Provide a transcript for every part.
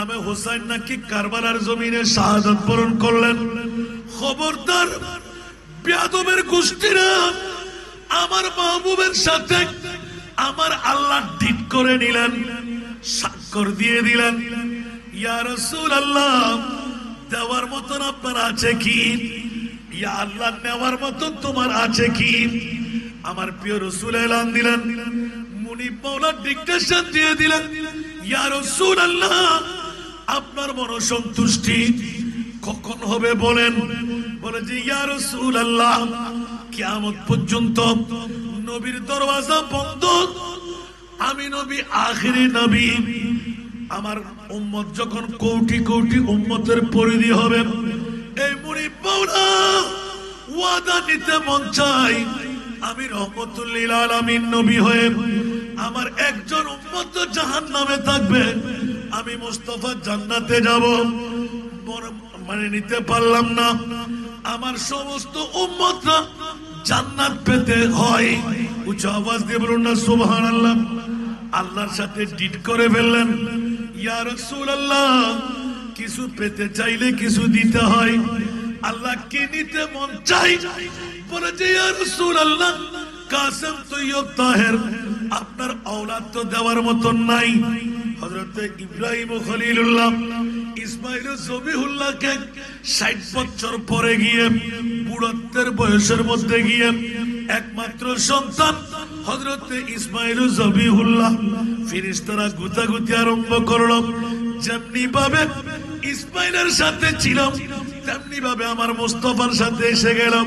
ইমামে হুসাইন নাকি কারবালার জমিনে শাহাদাত বরণ করলেন। খবরদার বেয়াদবের গোষ্ঠীরা, আমার মাহবুবের সাথে আমার আল্লাহ ঠিক করে নিলেন, স্বাক্ষর দিয়ে দিলেন, ইয়া রাসূলুল্লাহ দেওয়ার মতন আপনার আছে কি? ইয়া আল্লাহ নেওয়ার মতন তোমার আছে কি? আমার প্রিয় রাসূল এলান দিলেন, মুনিব মাওলা ডিক্টেশন দিয়ে দিলেন, ইয়া রাসূলুল্লাহ আপনার মনসন্তুষ্টি কখন হবে বলেন? বলে যে ইয়া রাসূলুল্লাহ কিয়ামত পর্যন্ত নবীর দরওয়াজা বন্ধ, আমি নবী আখিরি নবী, আমার উম্মত যখন কোটি কোটি উম্মতের পরিধি হবে, এই মুনিব মাওলা ওয়াদা নিতে মন চাই, আমি রহমতুল লিল আলামিন নবী হয়ে আমার একজন উম্মত জাহান্নামে থাকবে, আমি মুস্তাফা জান্নাতে যাব। মানে নিতে পারলাম না, আমার সমস্ত উম্মতরা জান্নাত পেতে হয়। উচ্চ আওয়াজ দিয়ে বলুন না সুবহানাল্লাহ। আল্লাহর সাথে ডিট করে ফেললেন, ইয়া রাসূলুল্লাহ কিছু পেতে চাইলে কিছু দিতে হয়, আল্লাহ কি নিতে মন চাই? বলে যে ইয়া রাসূলুল্লাহ কাসেম তৈয়ব তাহের আপনার আওলাদ তো দেওয়ার মতন নাই। হযরত ইব্রাহিম খলিলুল্লাহ ইসমাইল জবিহুল্লাহকে ৬০ বছর পরে গিয়ে বুড়ত্বের বয়সের মধ্যে গিয়ে একমাত্র সন্তান হযরত ইসমাইল জবিহুল্লাহ, ফেরেশতারা গুতাগুতি আরম্ভ করলো, যেমনি ভাবে ইসমাইলের সাথে ছিলাম তেমনি ভাবে আমার মুস্তাফার সাথে এসে গেলাম।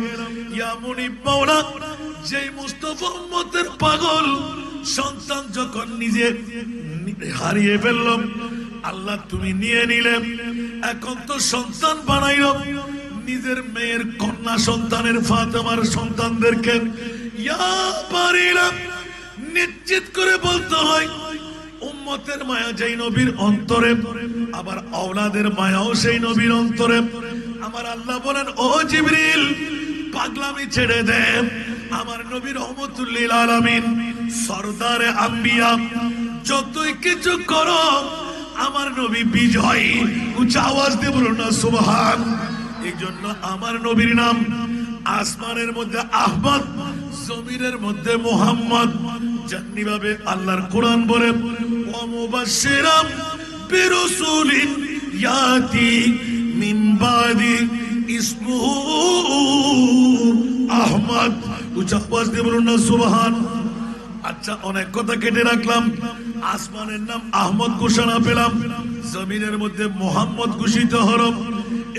ইয়া মুনিব মাওলা, যেই মুস্তাফা উম্মতের পাগল সন্তান যখন নিজে হারিয়ে ফেললাম, আল্লাহ তুমি নিয়ে নিলে, এখন তো সন্তান বানাইল, নিজের মেয়ের কন্যা সন্তানের ফাতেমার সন্তানদেরকে ইয়া পারিলাম নিশ্চিত করে বলতে হয়, উম্মতের মায়া যেই নবীর অন্তরে, আবার আওলাদের মায়াও সেই নবীর অন্তরে। আমার আল্লাহ বলেন, ও জিবরিল পাগলামি ছেড়ে দে, আমার নবী রহমতুল লিল আলামিন সরদারে আম্বিয়া, যতই কিছু করো আমার নবী বিজয়ী। উচ্চ আওয়াজ দিয়ে বলুন না সুবহান। এই জন্য আমার নবীর নাম আসমানের মধ্যে আহমদ, জমিনের মধ্যে মুহাম্মদ। যেমনি ভাবে আল্লাহর কোরআন বলে, ওয়া মুবাশশিরাম বিরাসূলিন ইয়াতি মিন বাদি ইসমুহু আহমদ। উচ্চ আওয়াজ দিয়ে বলুন না সুবহান। আচ্ছা, অনেক কথা কেটে রাখলাম। আসমানের নাম আহমদ ঘোষণা পেলাম, জমিনের মধ্যে মোহাম্মদ ঘোষিত হল।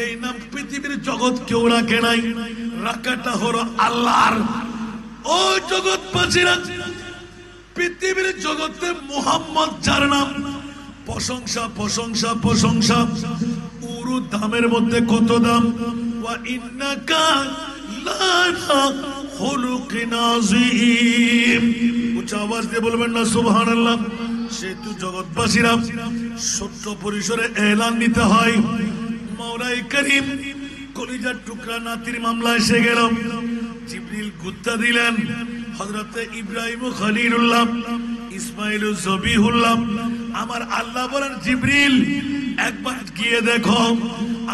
এই নাম পৃথিবীর জগৎ কেউ রাখে নাই, রাখাটা হলো আল্লাহর। ও জগৎবাসীরা, পৃথিবীর জগতে মোহাম্মদ যার নাম, প্রশংসা প্রশংসা প্রশংসা। উরু দামের মধ্যে কত দাম, ওয়া ইন্নাকা লানা খুলুকিন আযীম। উচ্চ আওয়াজ দিয়ে বলবেন না সুবহানাল্লাহ। সেতু জগৎবাসীরা ছোট্ট পরিসরে এলান নিতে হয়, মাওলাই করিম কলিজার টুকরা নাতির মামলা এসে গেল। জিবরিল গুত্তা দিলেন, হযরত ইব্রাহিম খলিলুল্লাহ ইসমাইল জবিহুল্লাহ। আমার আল্লাহ বলেন, জিবরিল একবার গিয়ে দেখো,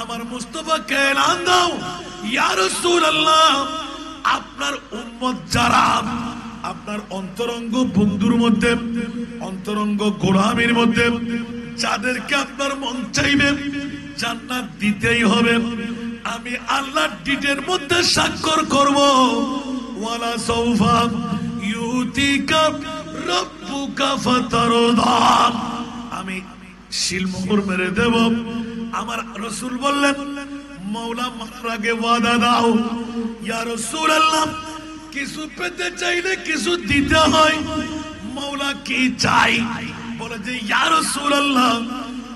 আমার মুস্তাফাকে এলান দাও, ইয়া রাসূলুল্লাহ আপনার উম্মত যারা আপনার অন্তরঙ্গ বন্ধুর মধ্যে, অন্তরঙ্গ গোলামীর মধ্যে, যাদেরকে আপনার মন চাইবে জান্নাত দিতেই হবে, আমি আল্লাহর ডিটের মধ্যে স্বাক্ষর করব। ওয়ালা সাউফা ইউতিকা রাব্বুকা ফাতারদা, আমি শিলমোহর মেরে দেব। আমার রাসূল বললেন, মাওলা মারার আগে ওয়াদা দাও। ইয়া রাসূলুল্লাহ কিছু পেতে চাইলে কিছু দিতে হয়, মাওলা কি চাই? বলে যে ইয়া রাসূলুল্লাহ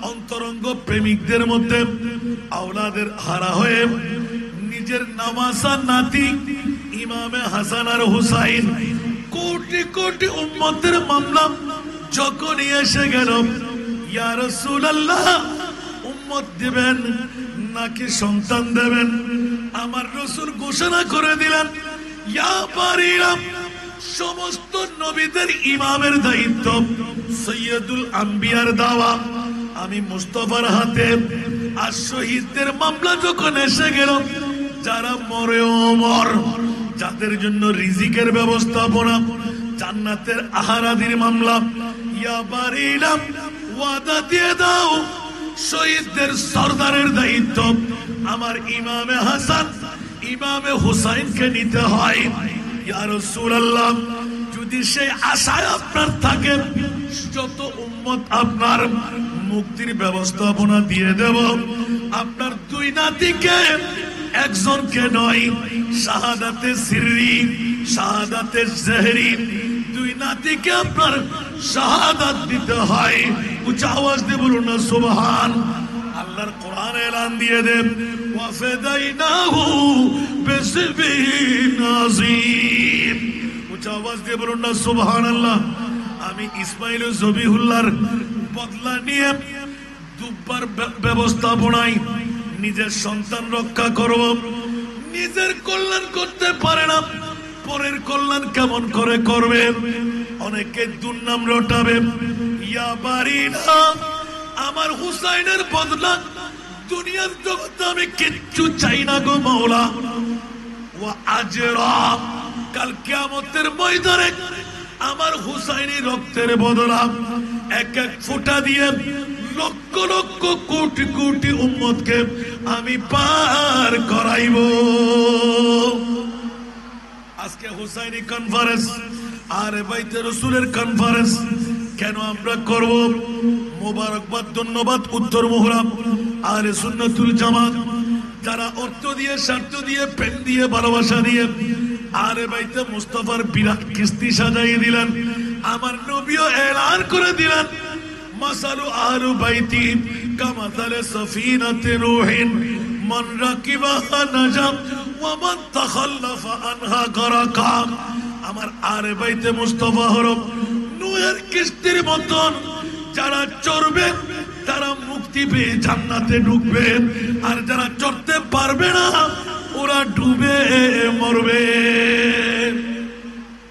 অন্তরঙ্গ প্রেমিকদের মধ্যে আওলাদের হারা হয়ে নিজের নামাসা নাতি ইমামে হাসান আর হুসাইন, কোটি কোটি উম্মতের মামলা যখন এসে গেল, ইয়া রাসূলুল্লাহ উম্মত দিবেন নাকি সন্তান দেবেন? আমার রাসূল ঘোষণা করে দিলেন, ইয়া পারিলাম সমস্ত নবীদের ইমামের দায়িত্ব সৈয়দুল আম্বিয়ার দাওয়া আমি মুস্তাফার হাতে আর শহীদদের মামলা যখন এসে গেল, যারা মরেও মর, যাদের জন্য রিজিকের ব্যবস্থাপনা, জান্নাতের আহারাদির মামলা, ইয়া বারিলাম ওয়াদা দিয়ে দাও শহীদদের সরদারের দায়িত্ব আমার ইমামে হাসান ইমামে হুসাইনকে নিতে হয়। ইয়া রাসূলুল্লাহ, যদি সেই আশায় আপনার থাকে, যত উম্মত আপনার মুক্তির ব্যবস্থাপনা দিয়ে দেব। আপনার দুই নাতিকে, একজনকে নয়, শাহাদাতে সিররি শাহাদাতে জহরি, দুই নাতিকে আপনার শাহাদাত দিতে হয়। উচ্চ আওয়াজ দিয়ে বলুন না সুবহান। আল্লাহর কোরআন এলান দিয়ে দেন, ওয়াফাদাইনাহু বিসবিন আযীম। উচ্চ আওয়াজ দিয়ে বলুন না সুবহানাল্লাহ। আমি ইসমাইল জবিহুল্লাহর বদলা নিয়ে দুবার ব্যবস্থাপনায় নিজের সন্তান রক্ষা করব। নিজের কল্যাণ করতে পারে না, পরের কল্যাণ কেমন করে করবে? অনেকে দুর্নাম রটাবে। ইয়া বারিনা, আমার হুসাইনের বদলা দুনিয়ার জগতে আমি কিচ্ছু চাই না গো মাওলা। ওয়া আজরা, কাল কিয়ামতের ময়দানে আমার হুসাইনি রক্তের বদলা এক এক ফোঁটা দিয়ে লক্ষ লক্ষ কোটি কোটি উম্মতকে আমি পার করাইব। আজকে হুসাইনি কনফারেন্স আর বাইতে রাসূলের কনফারেন্স কেন আমরা করব? মোবারকবাদ, ধন্যবাদ উত্তর মোহরাম আর সুন্নাতুল জামাত, যারা অর্থ দিয়ে, স্বার্থ দিয়ে, প্রেম দিয়ে, ভালোবাসা দিয়ে আরে বাইতে মুস্তাফার বিরাট কিস্তি সাজাই দিলেন। আমার নবীও এলান করে দিলেন, মাসালু আহলু বাইতি কামাসালে সাফিনাতে নূহিন মান রাকিবাহা নাজা ওয়া মান তাখাল্লাফা আনহা গারাকা। আমার আরে বাইতে মুস্তাফা হলো নূহের কিস্তির মতন, যারা চড়বে তারা মুক্তি পেয়ে জান্নাতে ঢুকবে, আর যারা চড়তে পারবে না ওরা ডুবে মরবে।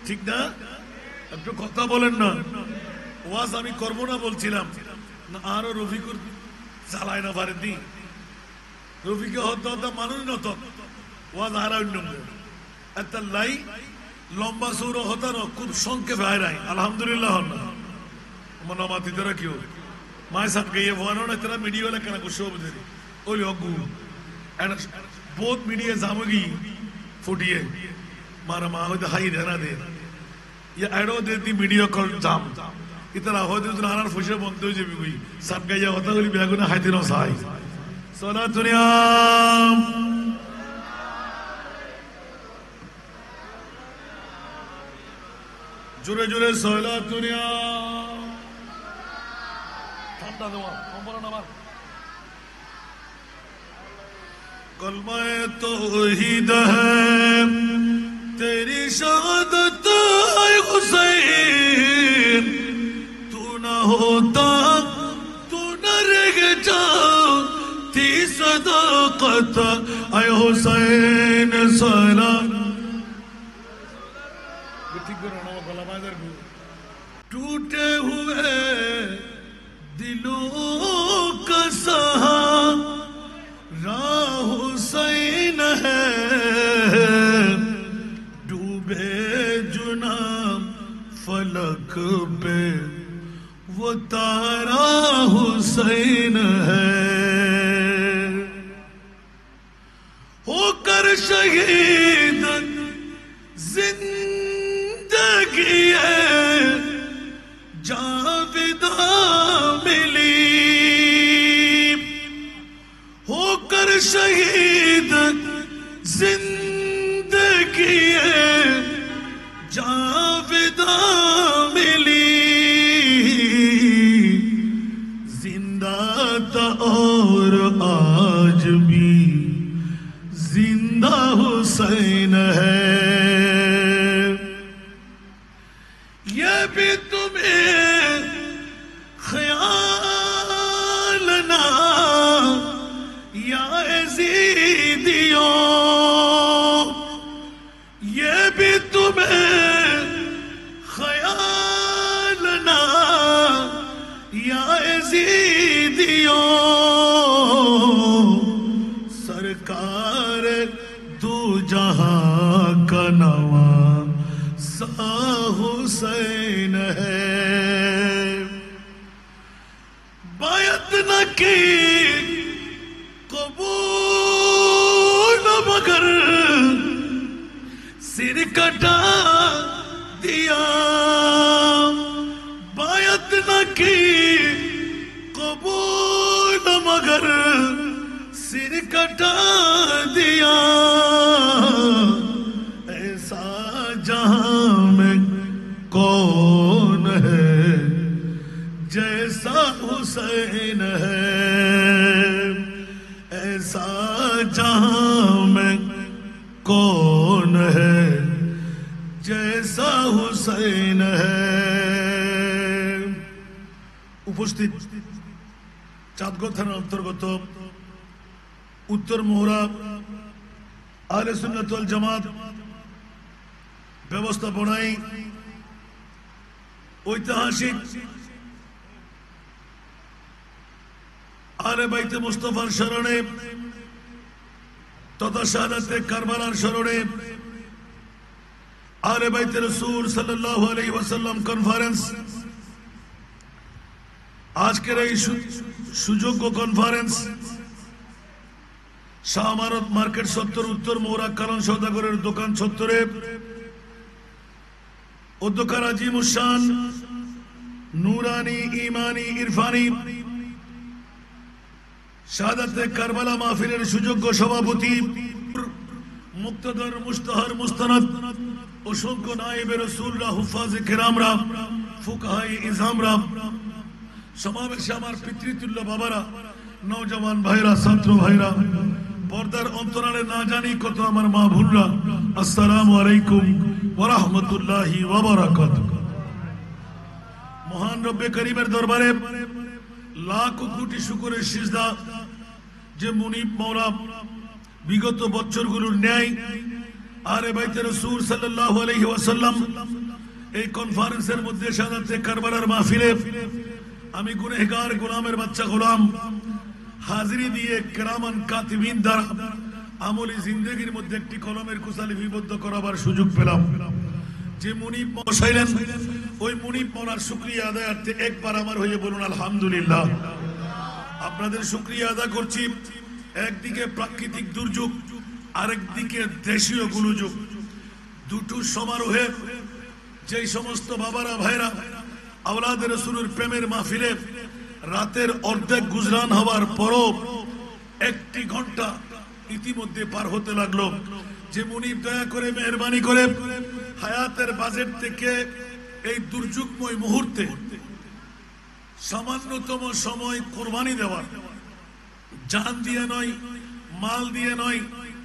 ঠিক না? একটু কথা বলেন না। ওয়াজ আমি করবো না বলছিলাম না, আরো রফিকুর চালায় না পারেন নি। রফিকে হত্যা হত্যা মানুষ নত ওয়াজ হারা অন্য একটা লাই লম্বা সৌর হতা ন খুব সংক্ষেপে হারাই। আলহামদুলিল্লাহ মাতিতারা কেউ মায়ের সাথে গিয়ে ভয়ানো না তারা মিডিয়া वाला কেন কুশো বুঝে ওলি অগু এন্ড বোথ মিডিয়া জামগি ফুটিয়ে মারা মা হইতে হাই দেনা দে ये एडो दे दी मीडिया कॉल जाम इतना हो दे उतना आना फुशे बंद हो जाबी कोई सब गया होता वाली बेगुना हाय दिनो साई सोला दुनिया जुरे जुरे सोला दुनिया ठंडा दवा बोलो ना बात कलमा तौहीद है तेरी शहादत है हुसैन, तू न होता तू न रह जाती सदाकत है हुसैन सलाम। टूटे हुए दिलों का सहारा हुसैन है, फलक पे वो तारा हुसैन है, होकर शहीद जिंदगी है जाविदा मिली, होकर शहीद जिंदगी है जाविदा मिली, जिंदा था और आज भी जिंदा हुसैन है। ये भी तुम्हें ख्याल ना या यज़ीदियों, ये भी तुम्हें ख्याल ना या यज़ीदियों, हुसैन है। बायत न की कबूल मगर सिर कटा दिया। बायत न की कबूल मगर सिर कटा दिया। ऐसा जहां में कौन है जैसा हुसैन है। ऐसा जहां में कौन है जैसा हुसैन है। उपस्थित চাঁদগড় থানার অন্তর্গত উত্তর মোহরা আহলে সুন্নাত ওয়াল জামাত ব্যবস্থাপনায় ঐতিহাসিক আহলে বাইতে মুস্তাফার স্মরণে তথা শাহাদাতে কারবালার স্মরণে আহলে বাইতে রাসূল সাল্লাল্লাহু আলাইহি ওয়াসাল্লাম কনফারেন্স আজকের এই সুযোগ্য কনফারেন্স শাহ আমানত মার্কেট চত্বর উত্তর মোহরা কারণ সওদাগরের দোকান চত্বরে অধ্যক্ষ আজিমুশান নুরানি ইমানি ইরফানি শাহাদাতে কারবালা মাহফিলের সুযোগ্য সভাপতি মুক্তাদর মুস্তাহার মুস্তানাদ অসংখ্য নায়েবে রাসূলরা হুফাজে কেরামরা ফুকাহায়ে ইজহামরা সমাবেশে আমার পিতৃতুল্য বাবারা নওজওয়ান ভাইরা ছাত্র ভাইরা পর্দার অন্তরালে না জানি কত আমার মা ভুলরা আসসালামু আলাইকুম ওয়া রাহমাতুল্লাহি ওয়া বারাকাতুহু। মহান রব্বে করিমের দরবারে লাখ কোটি শুকরের সিজদা যে মুনিব মাওলা বিগত বছরগুলোর ন্যায় আহলে বাইতে রাসূল সাল্লাল্লাহু আলাইহি ওয়াসাল্লাম এই কনফারেন্সের মধ্যে শাহাদাতে কারবালার মাহফিলে আমি গুনাহগার গোলামের বাচ্চা গোলাম হাজিরি দিয়ে কেরামান কাতিবিন দ্বারা আমলি জিন্দেগির মধ্যে একটি কলমের কুশা লিপিবদ্ধ করাবার সুযোগ পেলাম। যে মুনিব মশাইলেন ওই মুনিব মওলার শুকরিয়া আদায়ার্থে একবার আমার হয়ে বলুন আলহামদুলিল্লাহ। আপনাদের শুকরিয়া আদা করছি। একদিকে প্রাকৃতিক দুর্যোগ, আরেকদিকে দেশীয় গোলযোগ, দুটো সমারোহে যেই সমস্ত বাবারা ভাইরা আওলাদে রাসূলের প্রেমের মাহফিলে রাতের অর্ধেক গুজরান হওয়ার পরও একটি ঘন্টা ইতিমধ্যে পার হতে লাগলো। যে মুনিব দয়া করে মেহেরবানি করে হায়াতের বাজেট থেকে এই দুর্যোগময় মুহূর্তে সামান্যতম সময় কোরবানি দেওয়ার, জান দিয়ে নয়, মাল দিয়ে নয়,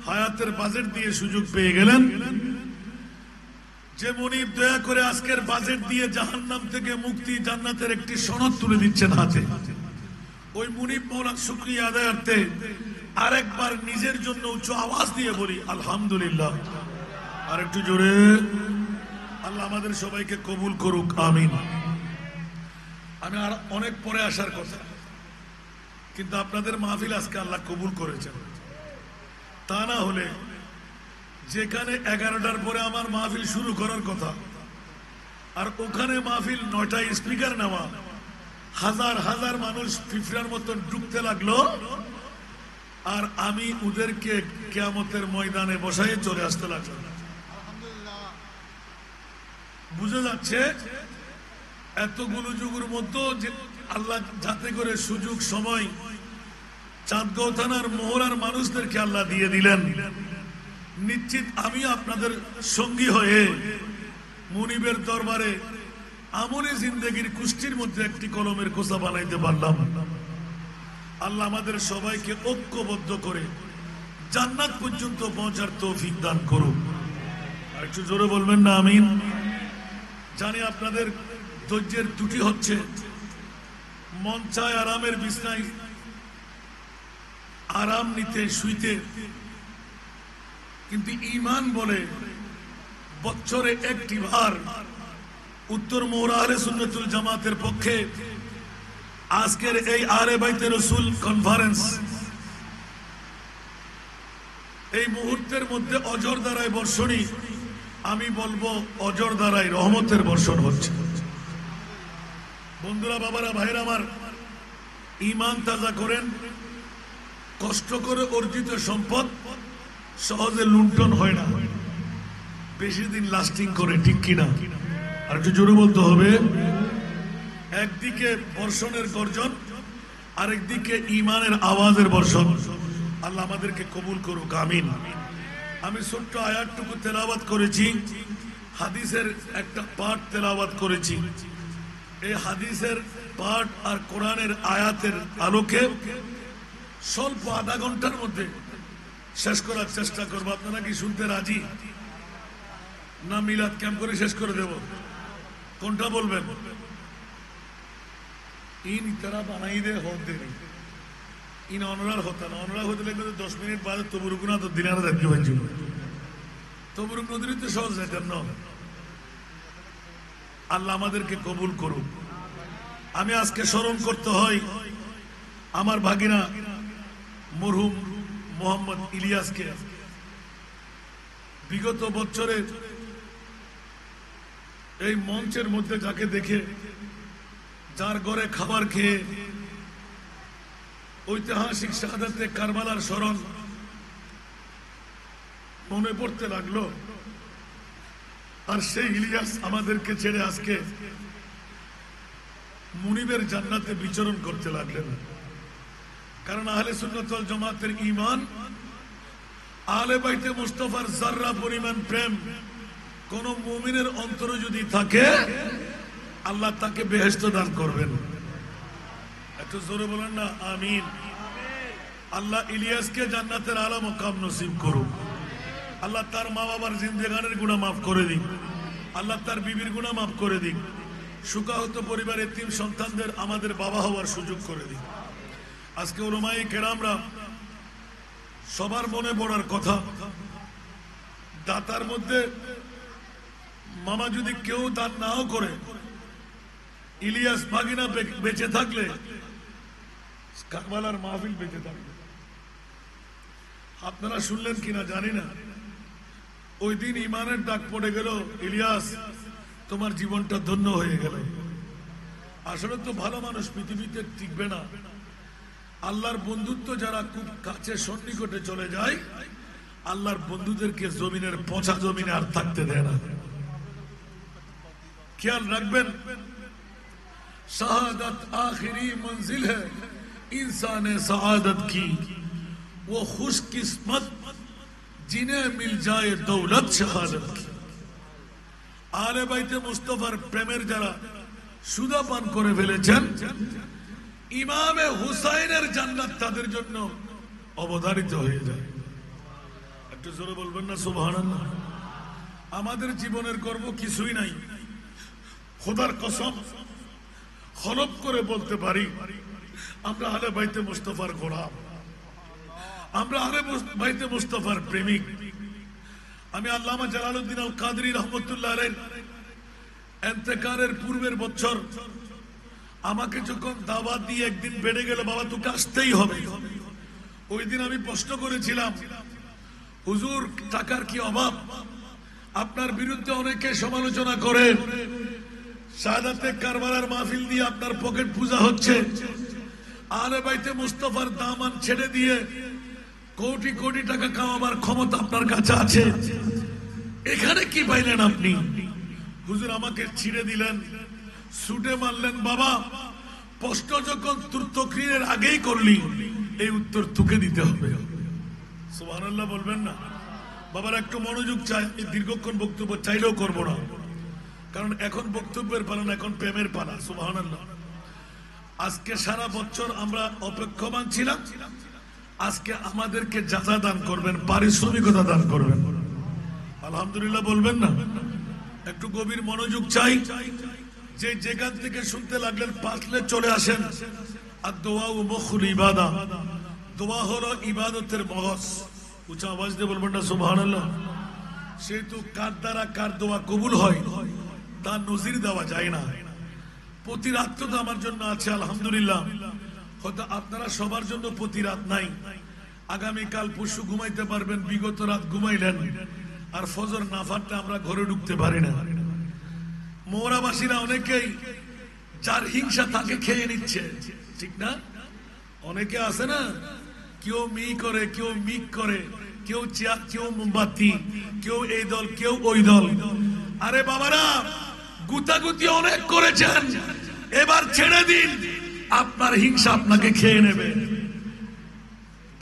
হায়াতের বাজেট দিয়ে সুযোগ পেয়ে গেলেন। যে মুনিব দয়া করে আজকের বাজেট দিয়ে জাহান্নাম থেকে মুক্তি জান্নাতের একটি সনদ তুলে দিচ্ছেন হাতে, ওই মুনিব মাওলার শুকরিয়া আদায়ার্থে আরেকবার নিজের জন্য উচ্চ আওয়াজ দিয়ে বলি আলহামদুলিল্লাহ। আর একটু জোরে। আল্লাহ আমাদের সবাইকে কবুল করুক, আমিন। আমি আর অনেক পরে আসার কথা, কিন্তু আপনাদের মাহফিল আজকে আল্লাহ কবুল করেছেন। তা না হলে যেখানে 11টার পরে আমার মাহফিল শুরু করার কথা, আর ওখানে মাহফিল 9টায় স্পিকার নেওয়া, হাজার হাজার মানুষ ফিফরার মতন ঢুকতে লাগলো, আর আমি ওদেরকে কিয়ামতের ময়দানে বসায় চলে আসতে লাগলাম। বুঝা যাচ্ছে এতগুলো যুগের মধ্যে যে আল্লাহ যাতে করে সুযোগ সময় চাঁদগাঁও থানার মোহরার মানুষদেরকে আল্লাহ দিয়ে দিলেন। নিশ্চিত আমি আপনাদের সঙ্গী হয়ে মুনিবের দরবারে আমলে জিন্দেগির কুষ্টির মধ্যে একটি কলমের খোসা বানাইতে পারলাম। আল্লাহ আমাদের সবাইকে ঐক্যবদ্ধ করে জান্নাত পর্যন্ত পৌঁছার তৌফিক দান করুক। আর একটু জোরে বলবেন না আমিন। জানি আপনাদের ধৈর্যের ত্রুটি হচ্ছে, মন চায় আরামের বিছনায় আরাম নিতে শুইতে, কিন্তু ঈমান বলে বছরে একটি বার উত্তর মোহরা আহলে সুন্নাতুল জামাতের পক্ষে আজকের এই আহলে বাইতে রাসূল কনফারেন্স এই মুহূর্তের মধ্যে অজর দ্বারায় বর্ষণী আমি বলবো অজর দ্বারাই রহমতের বর্ষণ হচ্ছে। বন্ধুরা, বাবারা, ভাইরা আমার, ঈমান তাজা করেন। কষ্ট করে অর্জিত সম্পদ সহজে লুণ্ঠন হয় না, বেশি দিন লাস্টিং করে, ঠিক কিনা? আর একটু জোরে বলতে হবে। একদিকে বর্ষণের গর্জন, আরেকদিকে ঈমানের আওয়াজের বর্ষণ। আল্লাহ আমাদেরকে কবুল করুক, আমিন। আমি ছোট্ট আয়াতটুকু তেলাওয়াত করেছি, হাদিসের একটা পাঠ তেলাওয়াত করেছি। এই হাদিসের পাঠ আর কোরআনের আয়াতের আলোকে স্বল্প আধা ঘন্টার মধ্যে শেষ করার চেষ্টা করবো। আপনারা কি শুনতে রাজি? না মিলাদ ক্যাম্প করে শেষ করে দেব? কোনটা বলবেন? ইন তারা বানাই দে হোক দেরি ইন অনরার হতা না, অনরার হতে লাগবে 10 মিনিট বাদে তবুরুক না তো দিনারা দেখতে পাচ্ছি। তবুরুক নদীর তো সহজ যেতেন না। আল্লাহ আমাদেরকে কবুল করুক। আমি আজকে স্মরণ করতে হয় আমার ভাগিনা মরহুম মোহাম্মদ ইলিয়াসকে। বিগত বছরে এই মঞ্চের মধ্যে যাকে দেখে, যার ঘরে খাবার খেয়ে ঐতিহাসিক শাহাদাতে কারবালার স্মরণ মনে পড়তে লাগলো। আর সেই ইলিয়াস আমাদেরকে ছেড়ে আজকে মুনিবের জান্নাতে বিচরণ করতে লাগলেন। কারণ আহলে সুন্নাত ওয়াল জামাতের ঈমান, আহলে বাইতে মুস্তাফার যাররা পরিমাণ প্রেম কোন মুমিনের অন্তরে যদি থাকে, আল্লাহ তাকে বেহেশত দান করবেন। একটু জোরে বলেন না আমিন। আল্লাহ ইলিয়াসকে জান্নাতের আলা মাকাম নসিব করুক। আল্লাহ তার মা বাবার জিন্দেগানের গুনাহ মাফ করে দিক। আল্লাহ তার বিবির গুনাহ মাফ করে দিক। সুখাহত পরিবারের 3 সন্তানদের আমাদের বাবা হওয়ার সুযোগ করে দিক। আজকে উলামায়ে কেরামরা সবার মনে পড়ার কথা, দাতার মধ্যে মামা যদি কেউ দান নাও করে, ইলিয়াস ভাগিনা বেঁচে থাকলে কারবালার মাহফিল বেঁচে থাকবে। আপনারা শুনলেন কিনা জানি না, ওই দিন ইমানের ডাক পড়ে গেল, ইলিয়াস তোমার জীবনটা ধন্য হয়ে গেল। আসলে তো ভালো মানুষ পৃথিবীতে টিকবে না। আল্লাহর বন্ধুত্ব যারা খুব কাছে সন্নিকটে চলে যায়, আল্লাহর বন্ধুদেরকে জমিনের পচা জমিনে আর থাকতে দেয় না। খেয়াল রাখবেন, शहादत आखिरी मंजिल है इंसान सआदत की, वो खुशकिस्मत जिन्हें मिल जाए दौलत शहादत की। आले বাইতে মুস্তাফার প্রেমের যারা সুদা পান করে ফেলেছেন, ইমামে হুসাইনের জান্নাত তাদের জন্য অবধারিত হয়ে যায়। একটু জোরে বলবেন না সুবহানাল্লাহ। আমাদের জীবনের গর্ব কিছুই নাই। খোদার কসম হলফ করে বলতে পারি, আমরা আহলে বাইতে মুস্তাফার গোলাম, আমরা আহলে বাইতে মুস্তাফার প্রেমিক। আমি আল্লামা জালালউদ্দিন আল কাদরি রহমতুল্লাহ আলাইহি ইন্তেকালের পূর্বের বছর আমাকে যখন দাওয়াত দিয়ে একদিন বেড়ে গেল, বাবা তোকে আসতেই হবে। ওই দিন আমি প্রশ্ন করেছিলাম, হুজুর টাকার কি অভাব? আপনার বিরুদ্ধে অনেকে সমালোচনা করে, শাহাদাতে কারবালার মাহফিল দিয়ে আপনার পকেট পূজা হচ্ছে, আহলে বাইতে মুস্তাফার দামান ছেড়ে দিয়ে কোটি কোটি টাকা কামাবার ক্ষমতা আপনার কাছে আছে, এখানে কি পাইলেন আপনি? হুজুর আমাকে ছিঁড়ে দিলেন, ছুটে মারলেন। বাবা, প্রশ্ন যখন তোর তকরীরের আগেই করলি, এই উত্তর তোকে দিতে হবে। সুবহানাল্লাহ বলবেন না? বাবার একটু মনোযোগ চাই। দীর্ঘক্ষণ বক্তব্য চাইলেও করবো না, কারণ এখন বক্তব্যের পালা না, এখন প্রেমের পালা। সুবহানাল্লাহ। আজকে সারা বছর আমরা অপেক্ষমান ছিলাম, আজকে আমাদেরকে যাজা দান করবেন, পারিশ্রমিকতা দান করবেন। আলহামদুলিল্লাহ বলবেন না? একটু গভীর মনোযোগ চাই। যে যেখান থেকে শুনতে লাগলেন পারলে চলে আসেন। আর দোয়া ও মুখুল ইবাদা, দোয়া হলো ইবাদতের মগজ। উঁচা আওয়াজ দিয়ে বলবেন না সুবহানাল্লাহ? সেহেতু কার দ্বারা কার দোয়া কবুল হয় তার নজির দেওয়া যায় না। প্রতি রাত তো আমার জন্য আছে আলহামদুলিল্লাহ। হয়তো আপনারা সবার জন্য প্রতি রাত নাই। আগামীকাল পরশু ঘুমাইতে পারবেন, বিগত রাত ঘুমাইলেন, আর ফজর না ফাটলে আমরা ঘরে ঢুকতে পারি না। মৌরাবাসীরা অনেকেই যার হিংসা তাকে খেয়ে নিচ্ছে, ঠিক না? অনেকে আছে না, কেউ মি করে, কেউ মিক করে, কেউ চেয়ার, কেউ মোমবাতি, কেউ এই দল, কেউ ওই দল। আরে বাবারা, গুতাগুতি অনেক করেছেন, এবার ছেড়ে দিন, আপনার হিংসা আপনাকে খেয়ে নেবে।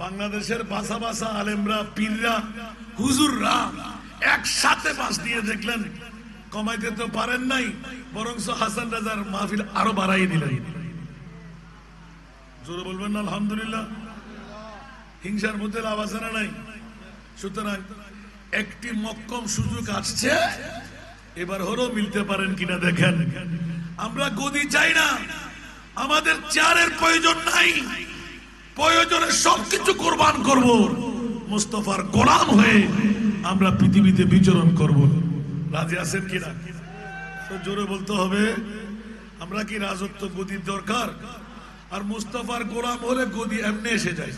বাংলাদেশের বাসা বাসা আলেমরা, পীররা, হুজুররা একসাথে বাস দিয়ে দেখলেন, কমাইতে তো পারেন নাই, বরং হাসান রাজার মাহফিল আরো বাড়াই দিলেন। জোরে বলবেন না আলহামদুলিল্লাহ। হিংসার মধ্যে লাভ আছে না নাই? সুতরাং একটি মক্কম সুযোগ আসছে, এবার হলেও মিলতে পারেন কিনা দেখেন। আমরা গদি চাই না, আমাদের চেয়ারের প্রয়োজন নাই, প্রয়োজনে সবকিছু কোরবান করব, মুস্তাফার গোলাম হয়ে আমরা পৃথিবীতে বিচরণ করব। রাজি আছেন কিনা? তো জোরে বলতে হবে। আমরা কি রাজত্ব গদির দরকার? আর মুস্তাফার গোলাম হলে গদি এমনি এসে যায়।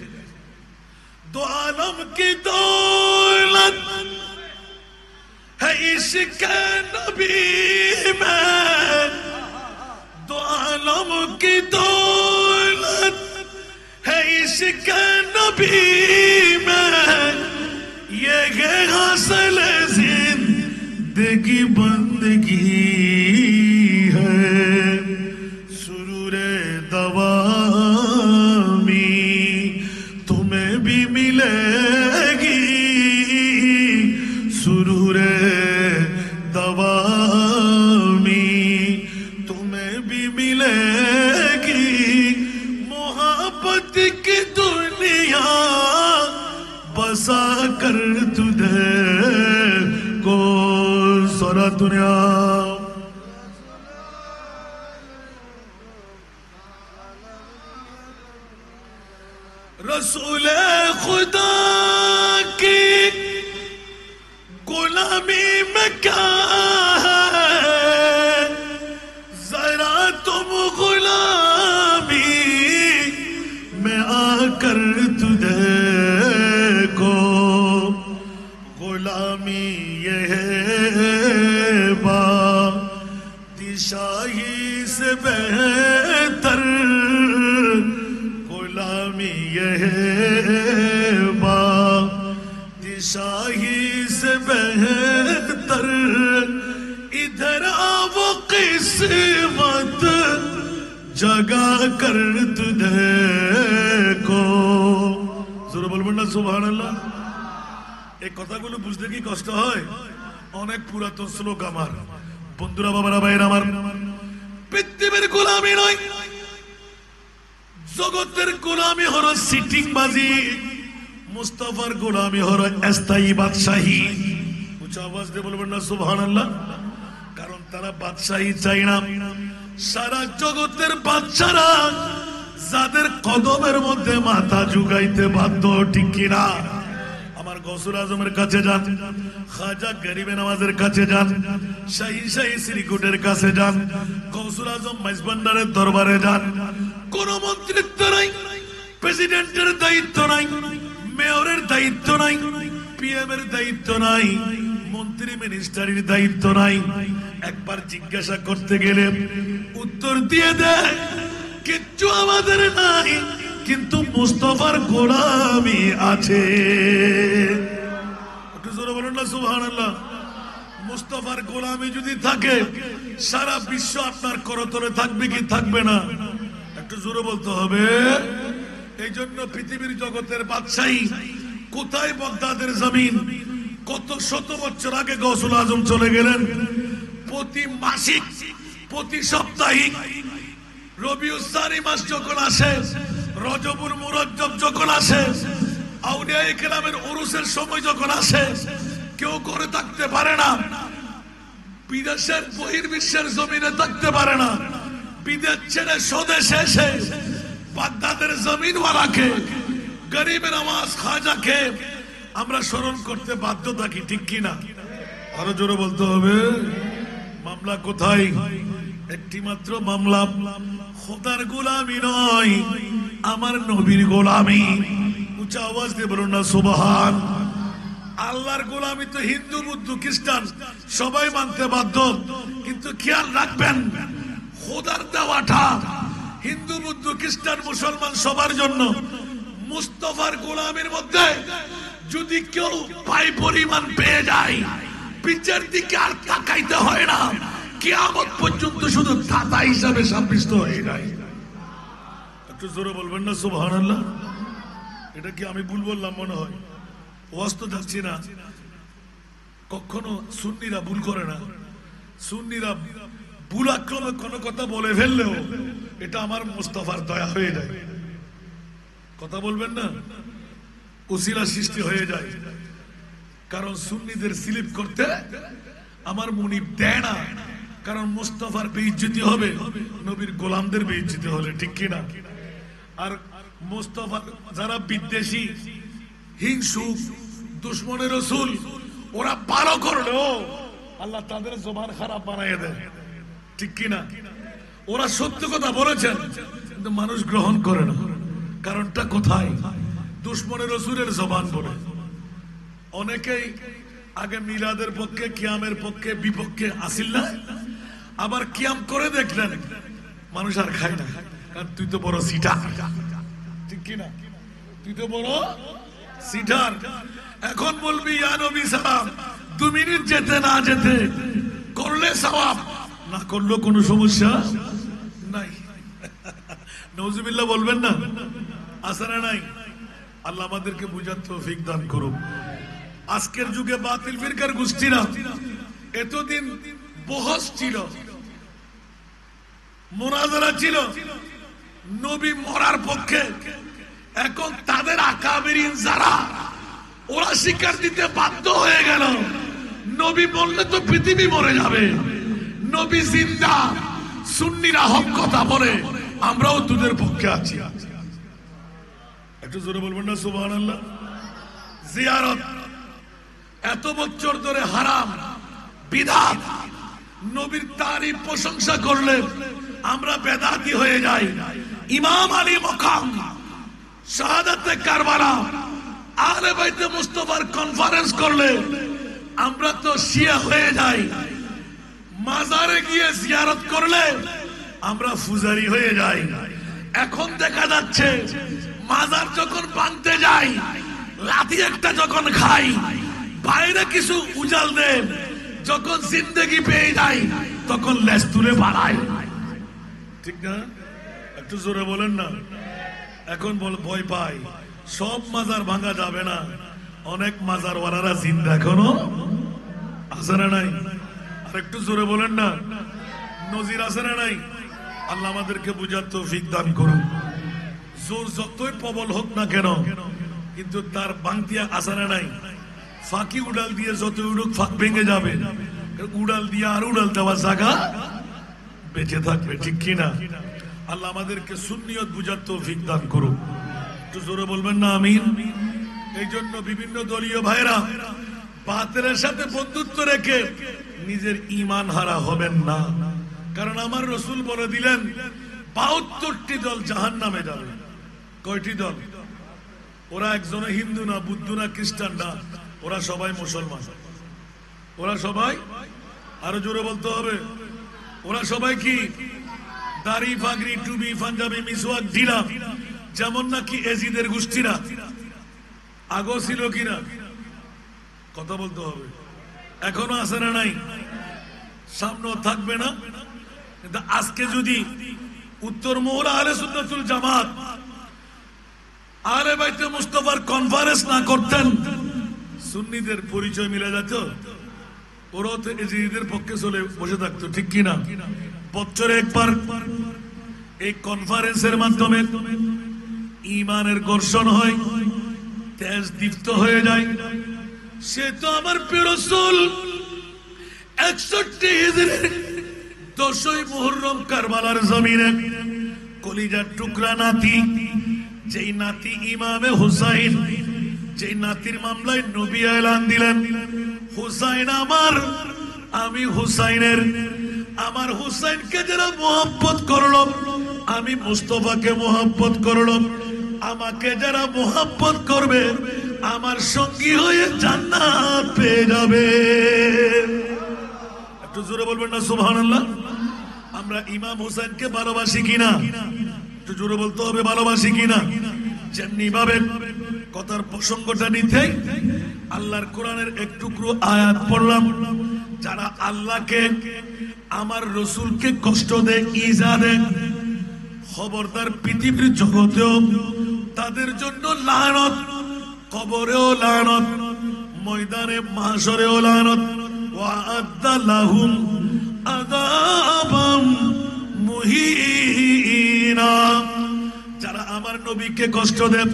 দো আলম কি দৌলত है इश्क नबी में, दो आलम की दौलत है इश्क नबी में, ये है हासिल जिंदगी बंदगी है, सुरूरे दवामी तुम्हें भी मिलेगी, सुरूरे दवामी तुम्हें भी मिलेगी, मोहब्बत की दुनिया बसा कर तुझे को सारा दुनिया। रसूल खुदा की गुलामी में क्या है, जरा तुम गुलामी में आकर तुझे को, गुलामी ये है बादशाही से बेहतर, गुलामी ये है बादशाही से बेहतर, इधर आओ किस्मत जगा कर तुझे को। জোরে বলবেন না সুবহানাল্লাহ। এই কথাগুলো বুঝতে কি কষ্ট হয়? অনেক পুরাতন শ্লোক আমার। বন্ধুরা, বাবারা, ভাইরা আমার, পৃথিবীর গোলামি নয়, জগতের গোলামি হলো সিটিং বাজি, মুস্তাফার গোলামি হলো স্থায়ী বাদশাহী। উচ্চ আওয়াজ দিয়ে বলবেন না সুবহানাল্লাহ। কারণ তারা বাদশাহী চাই না। সারা জগতের বাদশারা যাদের কদমের মধ্যে মাথা ঝুঁকাইতে বাধ্য, ঠিক কিনা? আমার গৌসুল আজমের কাছে যান, খাজা গরিবে নওয়াজের কাছে যান, শাহী শাহী শ্রীকুটের কাছে যান, গৌসুল আজম মাইজভান্ডারের দরবারে যান। কোন মন্ত্রিত্ব নাই, প্রেসিডেন্টের দায়িত্ব নাই, মেয়রের দায়িত্ব নাই, পিএম এর দায়িত্ব নাই, মন্ত্রী মিনিস্টারের দায়িত্ব নাই। একবার জিজ্ঞাসা করতে গেলে উত্তর দিয়ে দেয় কিচ্ছু আমাদের নাই, কিন্তু মুস্তাফার গোলামি আছে। একটু জোরে বলুন না সুবহানাল্লাহ। মুস্তাফার গোলামি যদি থাকে, সারা বিশ্ব আপনার করতলে থাকবে কি থাকবে না? একটু জোরে বলতে হবে। এই জন্য পৃথিবীর জগতের বাদশাহী কোথায়? বাগদাদের জমিন। কত শত বছর আগে গৌসুল আজম চলে গেলেন। প্রতি মাসিক, প্রতি সাপ্তাহিক, রবিউল সানি মাস যখন আসে, রজবুল মুরজ্জব যখন আসে, আউলিয়ায়ে কেরামের উরুসের সময় যখন আসে, কেউ করে থাকতে পারে না। বিদেশের বহির্বিশ্বের জমিনে থাকতে পারে না। বিদেশ ছেড়ে স্বদেশে এসে বাগদাদের জমিনওয়ালাকে, গরিবের আওয়াজ খাজাকে আমরা স্মরণ করতে বাধ্য থাকি, ঠিক কিনা? আরো জোরে বলতে হবে। মামলা কোথায়? একটি মাত্র মামলা, খোদার গোলামি নয়, আমার নবীর গোলামি। উচ্চ আওয়াজ দিয়ে বলুন না সুবহান। আল্লাহর গোলামি তো হিন্দু বুদ্ধ খ্রিস্টান সবাই মানতে বাধ্য, কিন্তু খেয়াল রাখবেন খোদার দেওয়াটা হিন্দু বুদ্ধ খ্রিস্টান মুসলমান সবার জন্য। মুস্তাফার গোলামের মধ্যে যদি কেউ পাই পরিমাণ পেয়ে যায়, পিছের দিকে আর তাকাইতে হয় না, কিয়ামত পর্যন্ত শুধু দাতা হিসাবে সাব্যস্ত হয়ে যায়। একটু জোরে বলবেন না সুবহানাল্লাহ? এটা কি আমি ভুল বললাম মনে হয়? ওয়াজ তো যাচ্ছি না। কখনো সুন্নিরা ভুল করে না, সুন্নিরা ভুল আক্রমে কোনো কথা বলে ফেললেও এটা আমার মুস্তাফার দয়া হয়ে যায়। কথা বলবেন না, উসিলা সৃষ্টি হয়ে যায়। কারণ সুন্নিদের স্লিপ করতে আমার মুনিব দেয় না, কারণ মুস্তাফার বেইজ্জতি হবে নবীর গোলামদের বেইজ্জতি হলে, ঠিক কিনা? আর মুস্তাফা যারা বিদ্বেষী হিংসু দুশ্মনের রাসূল, ওরা ভালো করলেও আল্লাহ তাদের জবান খারাপ বানায় দেয়, ঠিক কিনা? ওরা সত্য কথা বলেছেন কিন্তু মানুষ গ্রহণ করে না। কারণটা কোথায়? দুশ্মনের রাসূলের জবান বলে। অনেকেই আগে মিলাদের পক্ষে, কিয়ামের পক্ষে, বিপক্ষে আসিল না, আবার কিয়াম করে দেখলেন মানুষ আর খায় না, কারণ তুই তো বড় সিটার, ঠিক কিনা? তুই তো বড় সিটার। এখন বলবি ইয়া নবী সালাম, 2 মিনিট যেতে না যেতে করলে সওয়াব, না করলেও কোনো সমস্যা নাই। নাউজুবিল্লাহ বলবেন না? আছে না নাই? আল্লাহ আমাদেরকে বুঝার তৌফিক দান করুন। আজকের যুগে বাতিল ফিরকার গোষ্ঠীরা, এতদিন বহস ছিল, মুনাজারা ছিল নবী মরার পক্ষে, এখন তাদের আকাবিরিন যারা, ওরা স্বীকার দিতে বাধ্য হয়ে গেল নবী বললে তো পৃথিবী মরে যাবে, নবী জিন্দা। সুন্নিরা হক কথা বলে, আমরাও তোদের পক্ষে আছি। একটু জোরে বলবেন না সুবহানাল্লাহ? জিয়ারত এত বছর ধরে হারাম, বিদআত। নবীর তারিফ প্রশংসা করলে আমরা বেদাতি হয়ে যাই। ইমাম আলী মকাম, শাহাদাতে কারবালা, আহলে বাইতে মুস্তাফার কনফারেন্স করলে আমরা তো শিয়া হয়ে যাই। মাজারে গিয়ে জিয়ারত করলে আমরা ফুজারি হয়ে যাই। এখন দেখা যাচ্ছে মাজার যখন ভাঙতে যাই, লাঠি একটা যখন খাই, বাইরে কিছু উজাল দেন, যখন জিন্দেগি পেয়ে যাই তখন লেজ তুলে বাড়াই, ঠিক না? একটু জোরে বলেন না। এখন ভয় পাই, সব মাজার ভাঙা যাবে না, অনেক মাজার ওয়ালারা জিন্দা এখনো আছে না নাই? আর একটু জোরে বলেন না, নজির আছে না নাই? আল্লাহ আমাদেরকে বুঝার তৌফিক দান করুন। জোর যতই প্রবল হোক না কেন, কিন্তু তার ভাঙতিয়া আছে না নাই? ফাঁকি উড়াল দিয়ে যত উড়ুক ফাঁক ভেঙে যাবে, উড়াল দিয়ে আর উড়াল দেওয়া জায়গা বেঁচে থাকবে, ঠিক কিনা? আল্লাহ আমাদেরকে সুন্নিয়ত বুঝার তৌফিক দান করুন। একটু জোরে বলবেন না আমিন? এই জন্য বিভিন্ন দলীয় ভাইরা বাতিলের সাথে বন্ধুত্ব রেখে নিজের ঈমান হারা হবেন না, কারণ আমার রাসূল বলে দিলেন 72টি দল জাহান্নামে যাবে। কয়টি দল? ওরা একজনে হিন্দু না, বুদ্ধ না, খ্রিস্টান না, ওরা সবাই মুসলমান। ওরা সবাই, আরো জোরে বলতে হবে, ওরা সবাই কি? দাড়ি, পাগড়ি, টুপি, পাঞ্জাবি, মিসওয়াক, ঢিলা, যেমন নাকি এজিদের গোষ্ঠীরা আগো ছিল কিনা? কথা বলতে হবে। এখনো আছে না নাই? সামনেও থাকবে না। কিন্তু আজকে যদি উত্তর মহলা আহলে সুন্নাতুল জামাত আহলে বাইতে মুস্তাফার কনফারেন্স না করতেন, সুন্নিদের পরিচয় মিলে যেত, ওরাও তো এজিদের পক্ষে চলে বসে থাকতো, ঠিক কিনা? বছরে একবার এই কনফারেন্সের মাধ্যমে ঈমানের ঘর্ষণ হয়, তেজ দীপ্ত হয়ে যায়। সে তো আমার প্রিয় রাসূল 61 হিজরির 10ই মুহররম কারবালার জমিনে কলিজার টুকরা নাতি, যেই নাতি ইমামে হুসাইন, যেই নাতির মামলায় নবী এলান দিলেন, হুসাইন আমার, আমি হুসাইনের। আমার হুসাইনকে যারা মোহাব্বত করল, আমি মুস্তাফাকে মোহাব্বত করলাম। আমাকে যারা মোহাব্বত করবে আমার সঙ্গী হয়ে জান্নাত পেয়ে যাবে। একটু জোরে বলবেন না সুবহানাল্লাহ। আমরা ইমাম হোসেনকে ভালোবাসি কিনা? একটু জোরে বলতে হবে, ভালোবাসি কিনা? যেমনি ভাবে কথার প্রসঙ্গটা নিতে আল্লাহর কোরআনের এক টুকরো আয়াত পড়লাম। যারা আল্লাহকে, আমার রসুলকে কষ্ট দেয়, ইজা দেয়, খবরদার পৃথিবীর জগতেও তাদের জন্য লানত, কবরেও লানত, ময়দানে মাহশরেও লানত। ওয়া'আদ্দা লাহুম আযাবাম মুহিনা। যারা আমার নবীকে কষ্ট দেয়,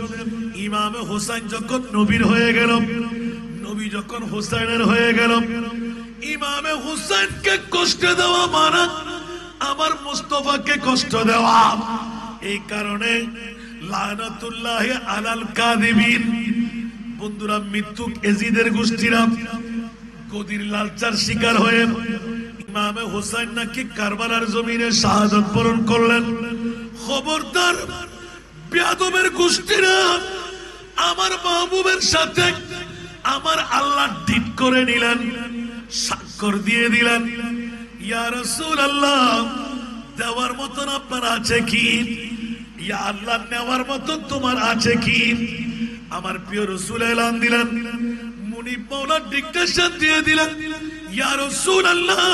ইমাম হোসেন যখন নবীর হয়ে গেল, নবী যখন হোসেনের হয়ে গেল, ইমামে হোসেনকে কষ্ট দেওয়া মানে আমার মুস্তাফাকে কষ্ট দেওয়া। এই কারণে লানাতুল্লাহ আলাল কাযিবিন। বন্ধুরা, মৃত্যুক এজিদের গোষ্ঠীরা গদির লালচার শিকার হয়ে ইমামে হোসেন নাকি কারবালার জমিনে শাহাদাত বরণ করলেন। খবরদার বেয়াদবের গোষ্ঠীরা আমার মাহবুবের সাথে আমার আল্লাহ ডিট করে নিলেন, স্বাক্ষর দিয়ে দিলেন। ইয়া রাসূলুল্লাহ, দেওয়ার মতন আপনার আছে কি? ইয়া আল্লাহ, নেওয়ার মতন তোমার আছে কি? আমার প্রিয় রাসূল এলান দিলেন, মুনিব মাওলা ডিকটেশন দিয়ে দিলেন, ইয়া রাসূলুল্লাহ,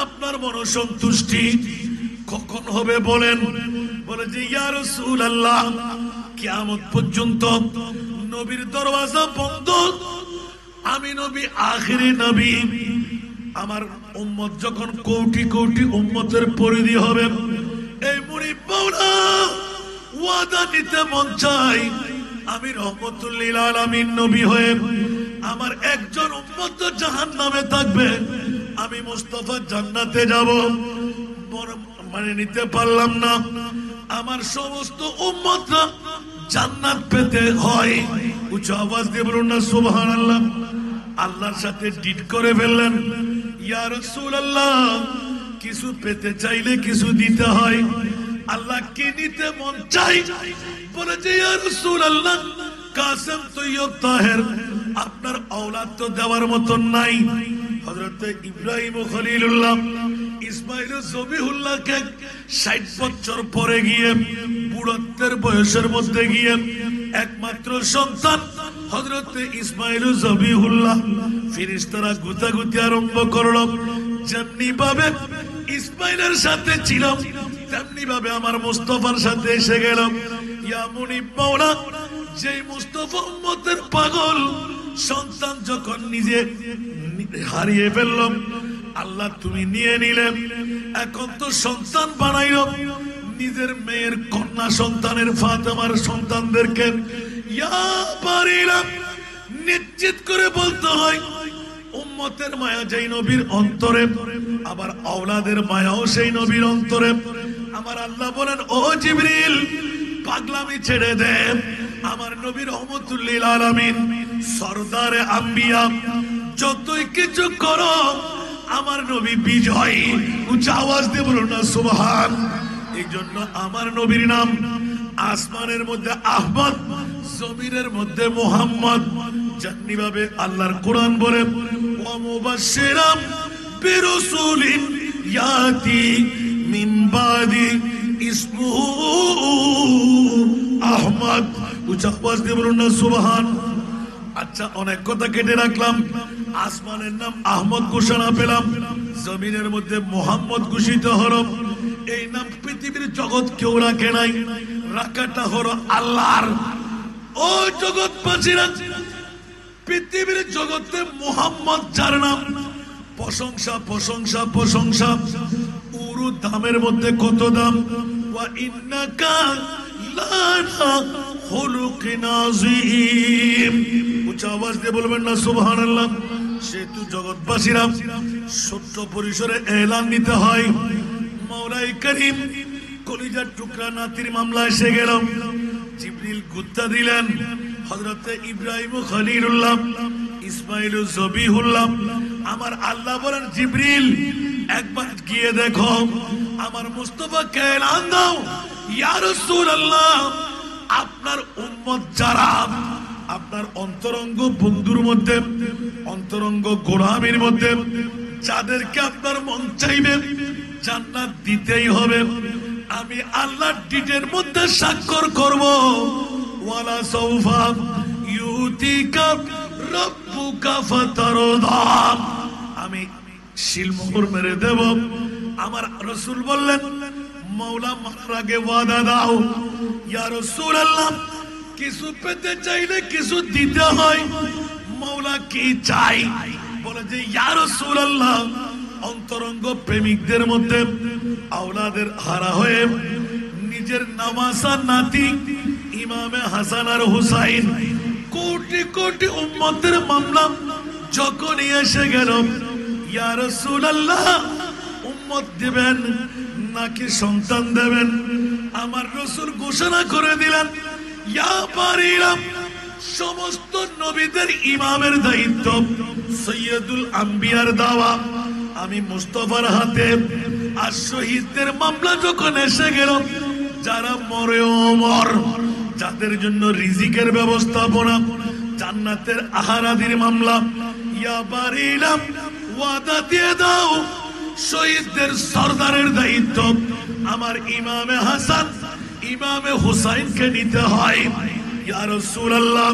আপনার মনোসন্তুষ্টি কখন হবে বলেন? বলে যে ইয়া রাসূলুল্লাহ, কিয়ামত পর্যন্ত নবীর দরওয়াজা বন্ধ। আমি নবী আখিরি নবী। আমার উম্মত যখন কোটি কোটি উম্মতের পরিধি হবে, এই মুনিব মাওলা ওয়াদা নিতে মন চাই, আমি রহমতুল লিল আলামিন নবী হয়ে আমার একজন উম্মত জাহান্নামে থাকবে, আমি মুস্তাফা জান্নাতে যাব। মানে নিতে পারলাম না, আমার সমস্ত উম্মতরা জান্নাত পেতে হয়। উচ্চ আওয়াজ দিয়ে বলুন না সুবহানাল্লাহ। আল্লাহর সাথে ডিট করে ফেললেন, ইয়া রাসূলুল্লাহ, কিছু পেতে চাইলে কিছু দিতে হয়। আল্লাহ কি নিতে মন চাই? বলে যে ইয়া রাসূলুল্লাহ, কাসেম তৈয়ব তাহের আপনার আওলাদ তো দেওয়ার মতন নাই। হযরত ইব্রাহিম ও খলিলুল্লাহ ইসমাইল ও জবিহুল্লাহকে 60 বছর পরে গিয়ে বুড়ত্বের বয়সের মধ্যে গিয়ে একমাত্র সন্তান হযরত ইসমাইল ও জবিহুল্লাহ, ফেরেশতারা গুতাগুতি আরম্ভ করলো। যেমনি ভাবে ইসমাইলের সাথে ছিল, তেমনি ভাবে আমার মুস্তাফার সাথে এসে গেল। ইয়া মুনিব মাওলা, যেই মুস্তাফা উম্মতের পাগল সন্তান যখন নিজে হারিয়ে ফেলল, আল্লাহ তুমি নিয়ে নিলে, এখন তো সন্তান বানাইল নিজের মেয়ের কন্যা সন্তানের ফাতেমার সন্তানদেরকে। ইয়া বারিলাম, নিশ্চিত করে বলতে হয় উম্মতের মায়া যেই নবীর অন্তরে, আবার আওলাদের মায়াও সেই নবীর অন্তরে। আমার আল্লাহ বলেন, ও জিবরিল, পাগলামি ছেড়ে দে, আমার নবী রহমতুল লিল আলামিন সরদারে আম্বিয়া, যতই কিছু করো আমার নবী বিজয়ী। উচ্চ আওয়াজ দিয়ে বলুন না সুবহান। এই জন্য আমার নবীর নাম আসমানের মধ্যে আহমদ, জমিনের মধ্যে মুহাম্মদ। যেমনি ভাবে আল্লাহর কোরআন বলে, ওয়া মুবাশশিরাম বিরাসূলিন ইয়াতি মিন বাদি ইসমুহু আহমদ। উচ্চ আওয়াজ দিয়ে বলুন না সুবহান। আচ্ছা, অনেক কথা কেটে রাখলাম। আসমানের নাম আহমদ ঘোষণা পেলাম, জমিনের মধ্যে মোহাম্মদ ঘোষিত হলো। এই নাম পৃথিবীর জগৎ কেউ রাখে নাই, রাখাটা হলো আল্লাহর। ও জগৎবাসীরা, পৃথিবীর জগতে মোহাম্মদ যার নাম, প্রশংসা প্রশংসা প্রশংসা। উরু দামের মধ্যে কত দাম। ওয়া ইন্নাকা লানা খুলুকিন আযীম। উচ্চ আওয়াজ দিয়ে বলবেন না সুবহানাল্লাহ। সেতু জগৎবাসীরা ছোট্ট পরিসরে এলান নিতে হয়। মাওলাই করিম কলিজার টুকরা নাতির মামলা এসে গেল। জিবরিল গুত্তা দিলেন হযরত ইব্রাহিম ও খলিলুল্লাহ, ইসমাইল ও জবিহুল্লাহ। আমার আল্লাহ বলেন, জিবরিল একবার গিয়ে দেখো, আমার মুস্তাফাকে এলান দাও, ইয়া রাসূলুল্লাহ, আপনার উম্মত যারা আপনার অন্তরঙ্গ বন্ধুর মধ্যে, অন্তরঙ্গ গোলামের মধ্যে যাদেরকে আপনার মন চাইবে জান্নাত দিতেই হবে, আমি আল্লাহর ডিটের মধ্যে স্বাক্ষর করব, ওয়ালা সাউফা ইউতিকা রাব্বুকা ফাতারদা, আমি শিলমোহর মেরে দেব। আমার রাসূল বললেন, মাওলা মারার আগে ওয়াদা দাও। ইয়া রাসূলুল্লাহ, কিছু পেতে চাইলে কিছু দিতে হয়, মাওলা কি চাই? বলে যে ইয়া রাসূলুল্লাহ, অন্তরঙ্গ প্রেমিকদের মধ্যে আওলাদের হারা হয়ে নিজের নামাসা নাতি ইমামে হাসান আর হুসাইন কোটি কোটি উম্মতের মামলা যখনই এসে গেল, ইয়া রাসূলুল্লাহ উম্মত দিবেন নাকি সন্তান দেবেন? আমার রাসূল ঘোষণা করে দিলেন, ইয়া বারিরা, সমস্ত নবীদের ইমামের দায়িত্ব, সৈয়দুল আম্বিয়ার দাওয়া আমি মুস্তাফার হাতে। আর শহীদদের মামলা যখন এসে গেল, যারা মরে ওমর, যাদের জন্য রিজিকের ব্যবস্থাপনা, জান্নাতের আহারাদির মামলা, ইয়া বারিরা ওয়াদা দিয়ে দাও, শহীদদের সরদারের দায়িত্ব আমার ইমামে হাসান ইমামে হুসাইনকে নিতে হয়। ইয়া রাসূলুল্লাহ,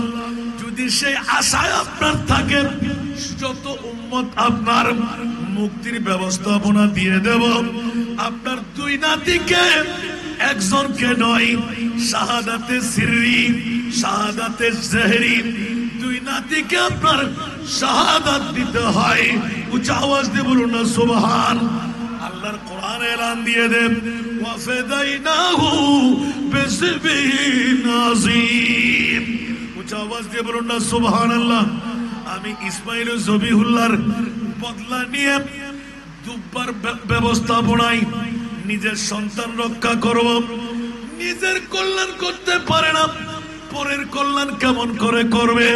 যদি সেই আশায় আপনার থাকে, যত উম্মত আপনার মুক্তির ব্যবস্থাপনা দিয়ে দেব। আপনার দুই নাতিকে, একজনকে নয়, শাহাদাতে সিররি শাহাদাতে জহরি, দুই নাতিকে আপনার শাহাদাত দিতে হয়। উচ্চ আওয়াজ দিয়ে বলুন না সুবহান। আল্লাহর কোরআন এলান দিয়ে দেন, ওয়াফাদাইনাহু বিসবিহিন আযীম। উচ্চ আওয়াজ দিয়ে বলুন না সুবহানাল্লাহ। আমি ইসমাইল জবিহুল্লাহর বদলা নিয়ে দুব্বার ব্যবস্থাপনায় নিজের সন্তান রক্ষা করব। নিজের কল্যাণ করতে পারে না, পরের কল্যাণ কেমন করে করবে?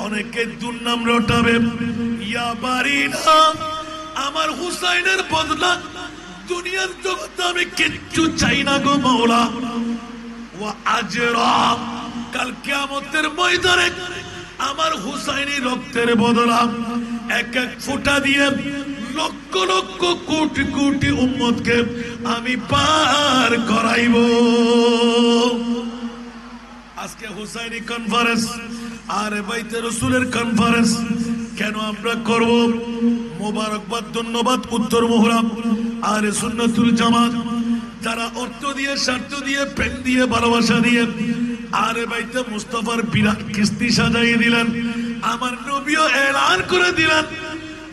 অনেকে দুর্নাম রটাবে। ইয়া বারিনা, আমার হুসাইনের বদলা দুনিয়ার জগতে আমি কিচ্ছু চাই না গো মাওলা। ওয়া আজরা, কাল কিয়ামতের ময়দানে আমার হুসাইনি রক্তের বদলা এক এক ফোঁটা দিয়ে লক্ষ লক্ষ কোটি কোটি উম্মতকে আমি পার করাইব। আজকে হুসাইনি কনফারেন্স আর বাইতে রাসূলের কনফারেন্স কেন আমরা করব? মোবারকবাদ, ধন্যবাদ উত্তর মোহরাম আর সুন্নাতুল জামাত, যারা অর্থ দিয়ে, স্বার্থ দিয়ে, প্রেম দিয়ে, ভালোবাসা দিয়ে আরে বাইতে মুস্তাফার বিরাট কিস্তি সাজাই দিলেন। আমার নবীও এলান করে দিলেন,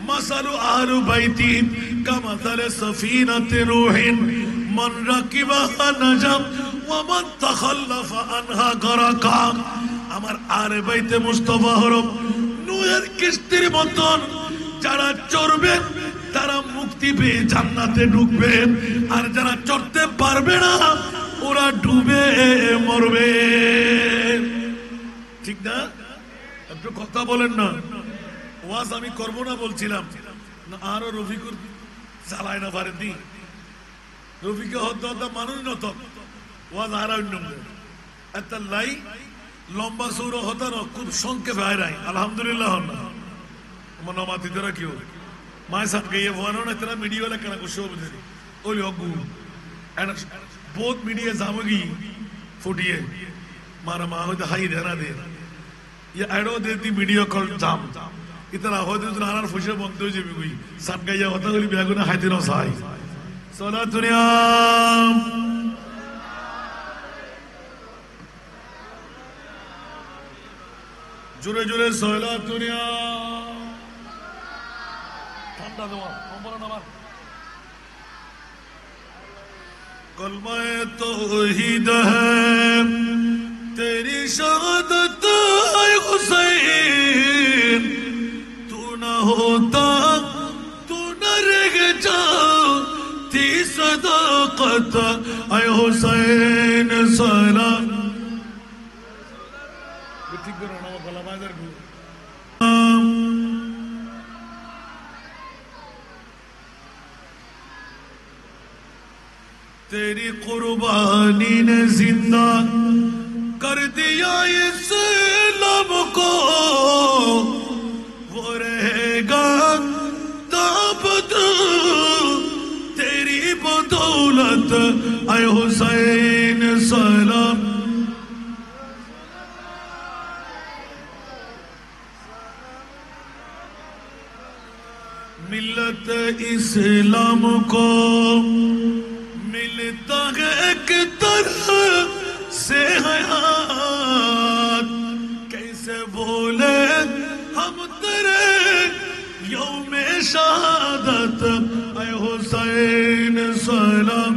মাসালু আহলু বাইতি কামাসালে সাফিনাতে রূহিন, মান রাকিবাহা নাজা ওয়া মান তাখাল্লাফা আনহা গারাকা। আমার আরে বাইতে মুস্তাফা হলো নূহের কিস্তির মতন, যারা চড়বে তারা মুক্তি পেয়ে জান্নাতে ঢুকবে, আর যারা চড়তে পারবে না ওরা ডুবে মরবে। ঠিক না? একটু কথা বলেন না। ওয়াজ আমি করবো না বলছিলাম না, আরো রফিকুর চালায় না পারেন দি, রফিকে হত্যা হত্যা মানুষ নত ওয়াজ আর একটা লাই লম্বা সৌর হতা ন, খুব সংক্ষেপে আয়রাই আলহামদুলিল্লাহ না আমার নমাতিদেরা কেউ মায়ের সাথে গিয়ে ভয়ানো না, তারা মিডিয়া কেন খুশি হবে ওই অগু বহুত মিডিয়া যামগি ফুটিয়ে মারা মা হয়তো হাই দেনা দে এডো দি ভিডিও কল জাম ইতারা হয়তো আনার ফুসে বন্ধ হয়ে যাবে কই সাত গাইয়া হতা গলি বেগুনা হাইতে না সাই সালাত দুনিয়া জোরে জোরে সালাত দুনিয়া ঠান্ডা দেওয়া নম্বর নাম্বার कलमा तौहीद है तेरी शहादत है हुसैन, तू न होता तू न रह जाती सदाकत है हुसैन सलाम। ठीक करो ना गला बाजार को तेरी कुर्बानी ने जिंदा कर दिया इस्लाम আয় হুসাইন সালাম मिलत इस्लाम को मिलता है एक तरह से हयात कैसे बोले हम तेरे यौमे शहादत ऐ हुसैन सलाम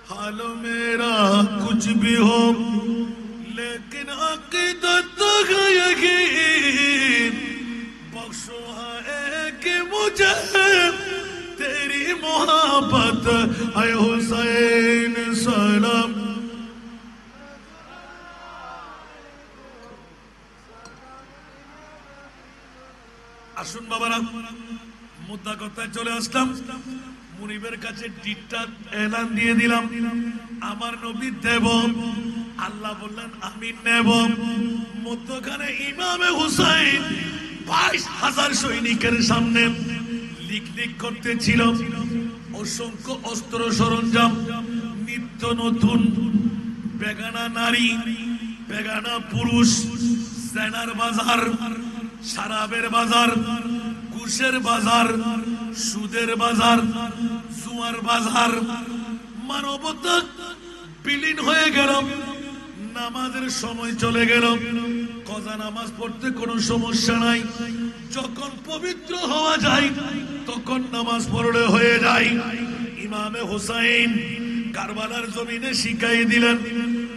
हाल मेरा कुछ भी हो लेकिन अकीदत है यकीन बख्शो है कि मुझे तेरी मोहब्बत ऐ हुसैन सलाम আসুন বাবারা মুদ্রা কথায় চলে আসলাম মুনিবের কাছে ডিটটা এলান দিয়ে দিলাম আমার নবী দেব আল্লাহ বললেন আমি নেব মধ্যখানে ইমামে হুসাইন 22,000 সৈনিকের সামনে লিক লিক করতেছিল অসংখ্য অস্ত্র সরঞ্জাম নিত্য নতুন বেগানা নারী বেগানা পুরুষ সেনার বাজার শরাবের বাজার ঘুষের বাজার সুদের বাজার জুয়ার বাজার মানবতা বিলীন হয়ে গেল নামাজের সময় চলে গেল কজা নামাজ পড়তে কোনো সমস্যা নাই যখন পবিত্র হওয়া যায় তখন নামাজ পড়লে হয়ে যায় ইমামে হুসাইন কারবালার জমিনে শিখাই দিলেন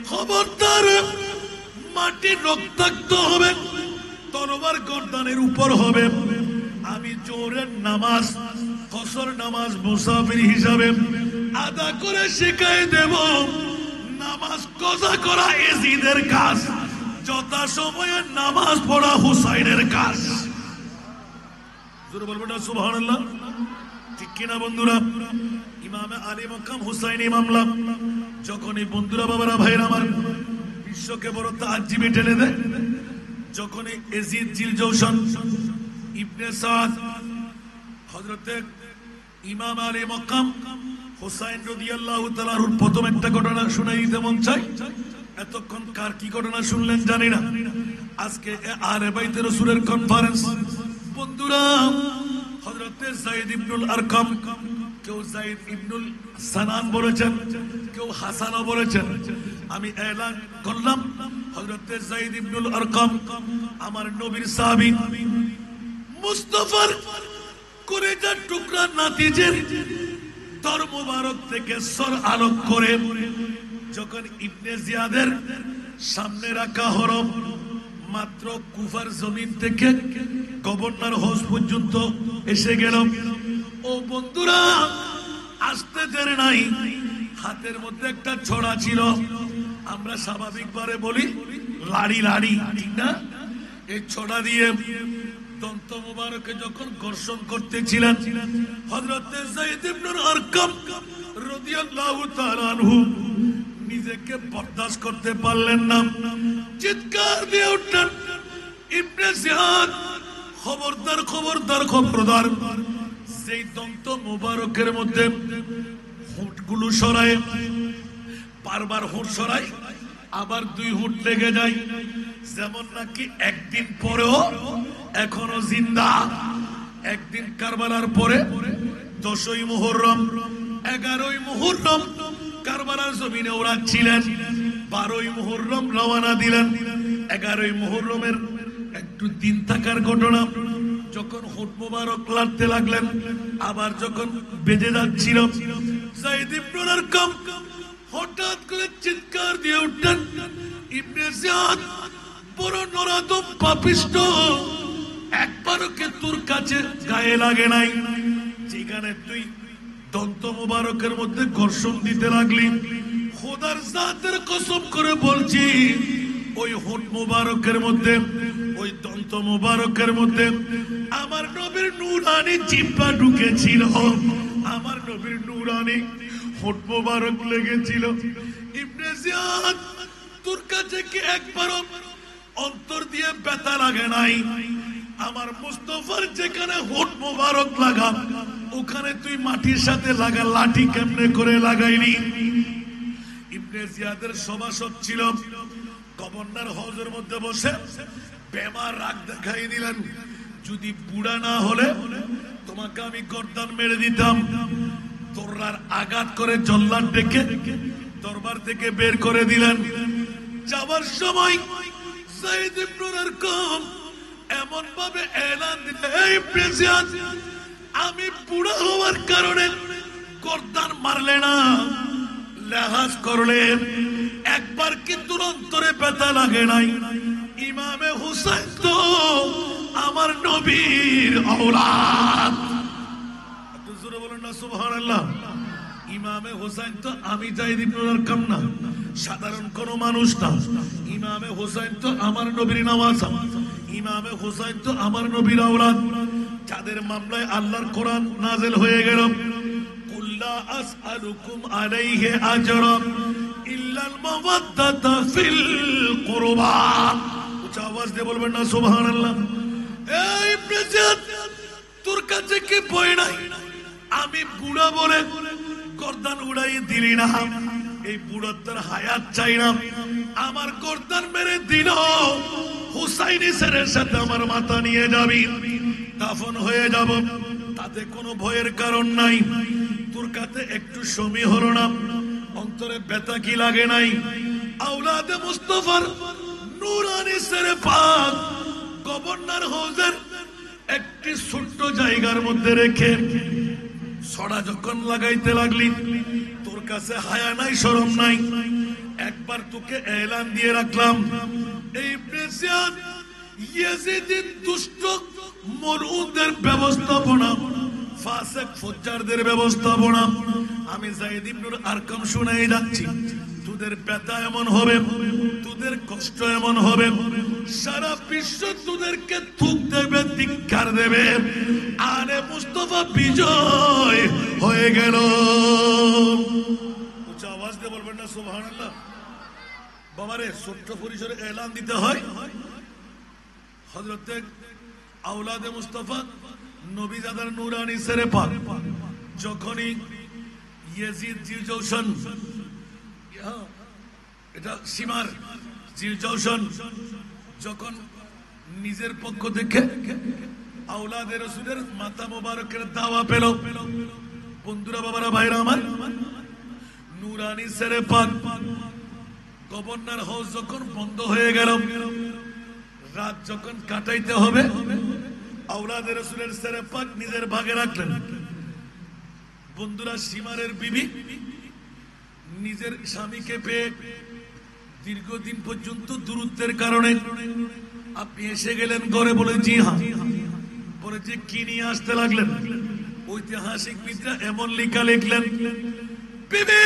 খবরদার মাটি রক্তাক্ত হবে তরবার গর্দানের উপর হবে আমি জোহরের নামাজ ফজর নামাজ মুসাফির হিসাবে আদা করে শিখাই দেব নামাজ কজা করা এজিদের কাজ যথা সময়ে নামাজ পড়া হুসাইনের কাজ জোরে বলবেন না সুবহানাল্লাহ ঠিক কিনা বন্ধুরা ইমামে আলী মাকাম হুসাইন ইমামলা যখন এই বন্ধুরা বাবারা ভাইরা আমার বিশ্বকে বড় তাজ্জিবে টেনে দেয় যখন এজিদ জিলজৌশন ইবনে সাদ হযরতে ইমাম আলী মাকাম হুসাইন রাদিয়াল্লাহু তাআলার প্রথম একটা ঘটনা শুনাই দিতে মন চাই এতক্ষণ কার কি ঘটনা শুনলেন জানি না আজকে আহলে বাইতে রাসূলের কনফারেন্স বন্ধুরা হযরতে যায়েদ ইবনুল আরকাম কেউ যায়েদ ইবনুল সানান বলেছেন কেউ হাসানও বলেছেন আমি এলান করলাম হযরতে যায়েদ ইবনুল আরকাম আমার নবীর সাহাবী মুস্তাফার কলেজার টুকরা নাতিজের তর মুবারক থেকে সর আলোক করে যখন ইবনে জিয়াদের সামনে রাখা হলো মাত্র কুফার জমিন থেকে গভর্নর হাউস পর্যন্ত এসে গেল ও বন্ধুরা আসতে দেরি নাই হাতের মধ্যে একটা ছড়া ছিল আমরা স্বাভাবিকভাবে বলি লাড়ি লাড়ি ঠিক না এই ছড়া দিয়ে দন্ত মুবারকে যখন ঘর্ষণ করতেছিলেন হযরতে যায়েদ ইবনুল আরকাম রাদিয়াল্লাহু তাআলা আনহু নিজেকে বরদাস্ত করতে পারলেন না চিৎকার দিয়ে উঠলেন ইবনে জিয়াদ খবরদার খবরদার খবরদার সেই দন্ত মুবারকের মধ্যে হুঁটগুলো সরায় বারবার হুঁট সরায় আবার দুই হুঁট লেগে যায় যেমন নাকি একদিন পরেও এখনো জিন্দা একদিন কারবালার পরে 10ই মুহররম 11ই মুহররম কারবালার জমিনে ওরা ছিলেন 12ই মুহররম রওনা দিলেন 11ই মুহররমের একটু দিন থাকার ঘটনা যখন হুট মোবারক লাড়তে লাগলেন আবার যখন বেজে যাচ্ছিল যায়েদ ইবনুল আরকাম হঠাৎ করে চিৎকার দিয়ে উঠলেন ইবনে জিয়াদ বড় নরাদম পাপিষ্ট একবারও কে তোর কাছে গায়ে লাগে নাই যেখানে তুই দন্ত মুবারকের মধ্যে ঘর্ষণ দিতে লাগলি খোদার জাতের কসম করে বলছি ওই হুট মুবারকের মধ্যে ওই দন্ত মুবারকের মধ্যে আমার নবীর নূরানি জিহ্বা ঢুকেছিল আমার নবীর নূরানি হুট মুবারক লেগেছিল ইবনে জিয়াদ তোর কাছে কি একবারও অন্তর দিয়ে ব্যথা লাগে নাই আমার মুস্তাফার যেখানে হোঁট মোবারক লাগা ওখানে তুই মাটির সাথে লাগা লাঠি কেমনে করে লাগাইনি? ইবনে জিয়াদের সভাসদ ছিল, গভর্নর হাউসের মধ্যে বসে বেমার রাগ দেখাই দিলেন, যদি বুড়া না হলে তোমাকে আমি গর্দান মেরে দিতাম। তোরার আঘাত করে জল্লাদ ডেকে দরবার থেকে বের করে দিলেন। যাওয়ার সময় যায়েদ ইবনে আরকাম এমন ভাবে এলান দিলেন, এই প্রেসিডেন্ট, আমি বুড়া হওয়ার কারণে গর্দান মারলে না, লেহাজ করলে, একবার কিন্তু অন্তরে ব্যথা লাগে নাই? ইমামে হুসাইন তো আমার নবীর ঔলাদ। একটু জোরে বলেন না সুবহানাল্লাহ। ইমামে হুসাইন তো আমি যায়েদ ইবনে আরকাম না, সাধারণ কোন মানুষ না। ইমামে হুসাইন তো আমার নবীর নওয়াজা, ইমামে হুসাইন তো আমার নবীর ঔলাদ, যাদের মামলায় আল্লাহর কোরআন নাযিল হয়ে গেল, কুল্লা আসআলুকুম আলাইহি আজরা ইল্লাল মাওয়াদ্দাতা ফিল কুরবা। উচ্চ আওয়াজ দিয়ে বলবেন না সুবহানাল্লাহ। এই প্রেসিডেন্ট, তোর কাছে কি ভয় নাই? আমি বুড়া বলে গর্দান উড়াই দিলি না, এই বুড়ার হায়াত চাই না, আমার গর্দান মেরে দিল, হুসাইনি স্যারের সাথে আমার মাথা নিয়ে যাবি, দাফন হয়ে যাব, তাতে কোনো ভয়ের কারণ নাই। তোর কাছে একটু সমী হলো না, অন্তরে ব্যথা কি লাগে নাই? আওলাদে মুস্তাফার নূরানি সেরে পাক গভর্নর হাউসের একটি ছোট্ট জায়গার মধ্যে রেখে ছড়া যখন লাগাইতে লাগলি, তোর কাছে হায়া নাই, শরম নাই? একবার তোকে এলান দিয়ে রাখলাম, এই প্রেসিডেন্ট ইয়াজিদের দুষ্ট মরউদের ব্যবস্থাপনা, ফাসিক ফুজ্জারদের ব্যবস্থাপনা আমি যায়েদ ইবনে আরকাম শুনাই যাচ্ছি। তোদের ব্যথা এমন হবে, তোদের কষ্ট এমন হবে, সারা বিশ্ব তোদেরকে থুক দেবে, ধিক্কার দেবে। আরে মুস্তাফা বিজয় হয়ে গেল। উচ্চ আওয়াজ দিয়ে বলবেন না সুবহানাল্লাহ। বাবারে, ছোট্ট পরিসরে এলান দিতে হয়। হযরতে আওলাদে মুস্তাফা নবীজাদার নূরানি সেরে পাক যখনই ইয়াজিদ জিলজৌশন, এটা সীমার জিলজৌশন, যখন নিজের পক্ষ থেকে আওলাদে রাসূলের মাথা মোবারকের দাওয়া পেল, বন্ধুরা, বাবারা, ভাইরা আমার, নূরানি সেরে পাক গভর্নর হাউস যখন বন্ধ হয়ে গেল, রাত যখন কাটাইতে হবে, আওলাদে রাসূলের সেরে পাক নিজের ভাগে রাখলেন। বন্ধুরা, সীমারের বিবি নিজের স্বামীকে পেয়ে দীর্ঘদিন পর্যন্ত দূরত্বের কারণে আপনি এসে গেলেন ঘরে, বলে জি হ্যাঁ, পরে যে কি নিয়ে আসতে লাগলেন, ঐতিহাসিক বিদ্যা এমন লেখা লিখলেন, বিবি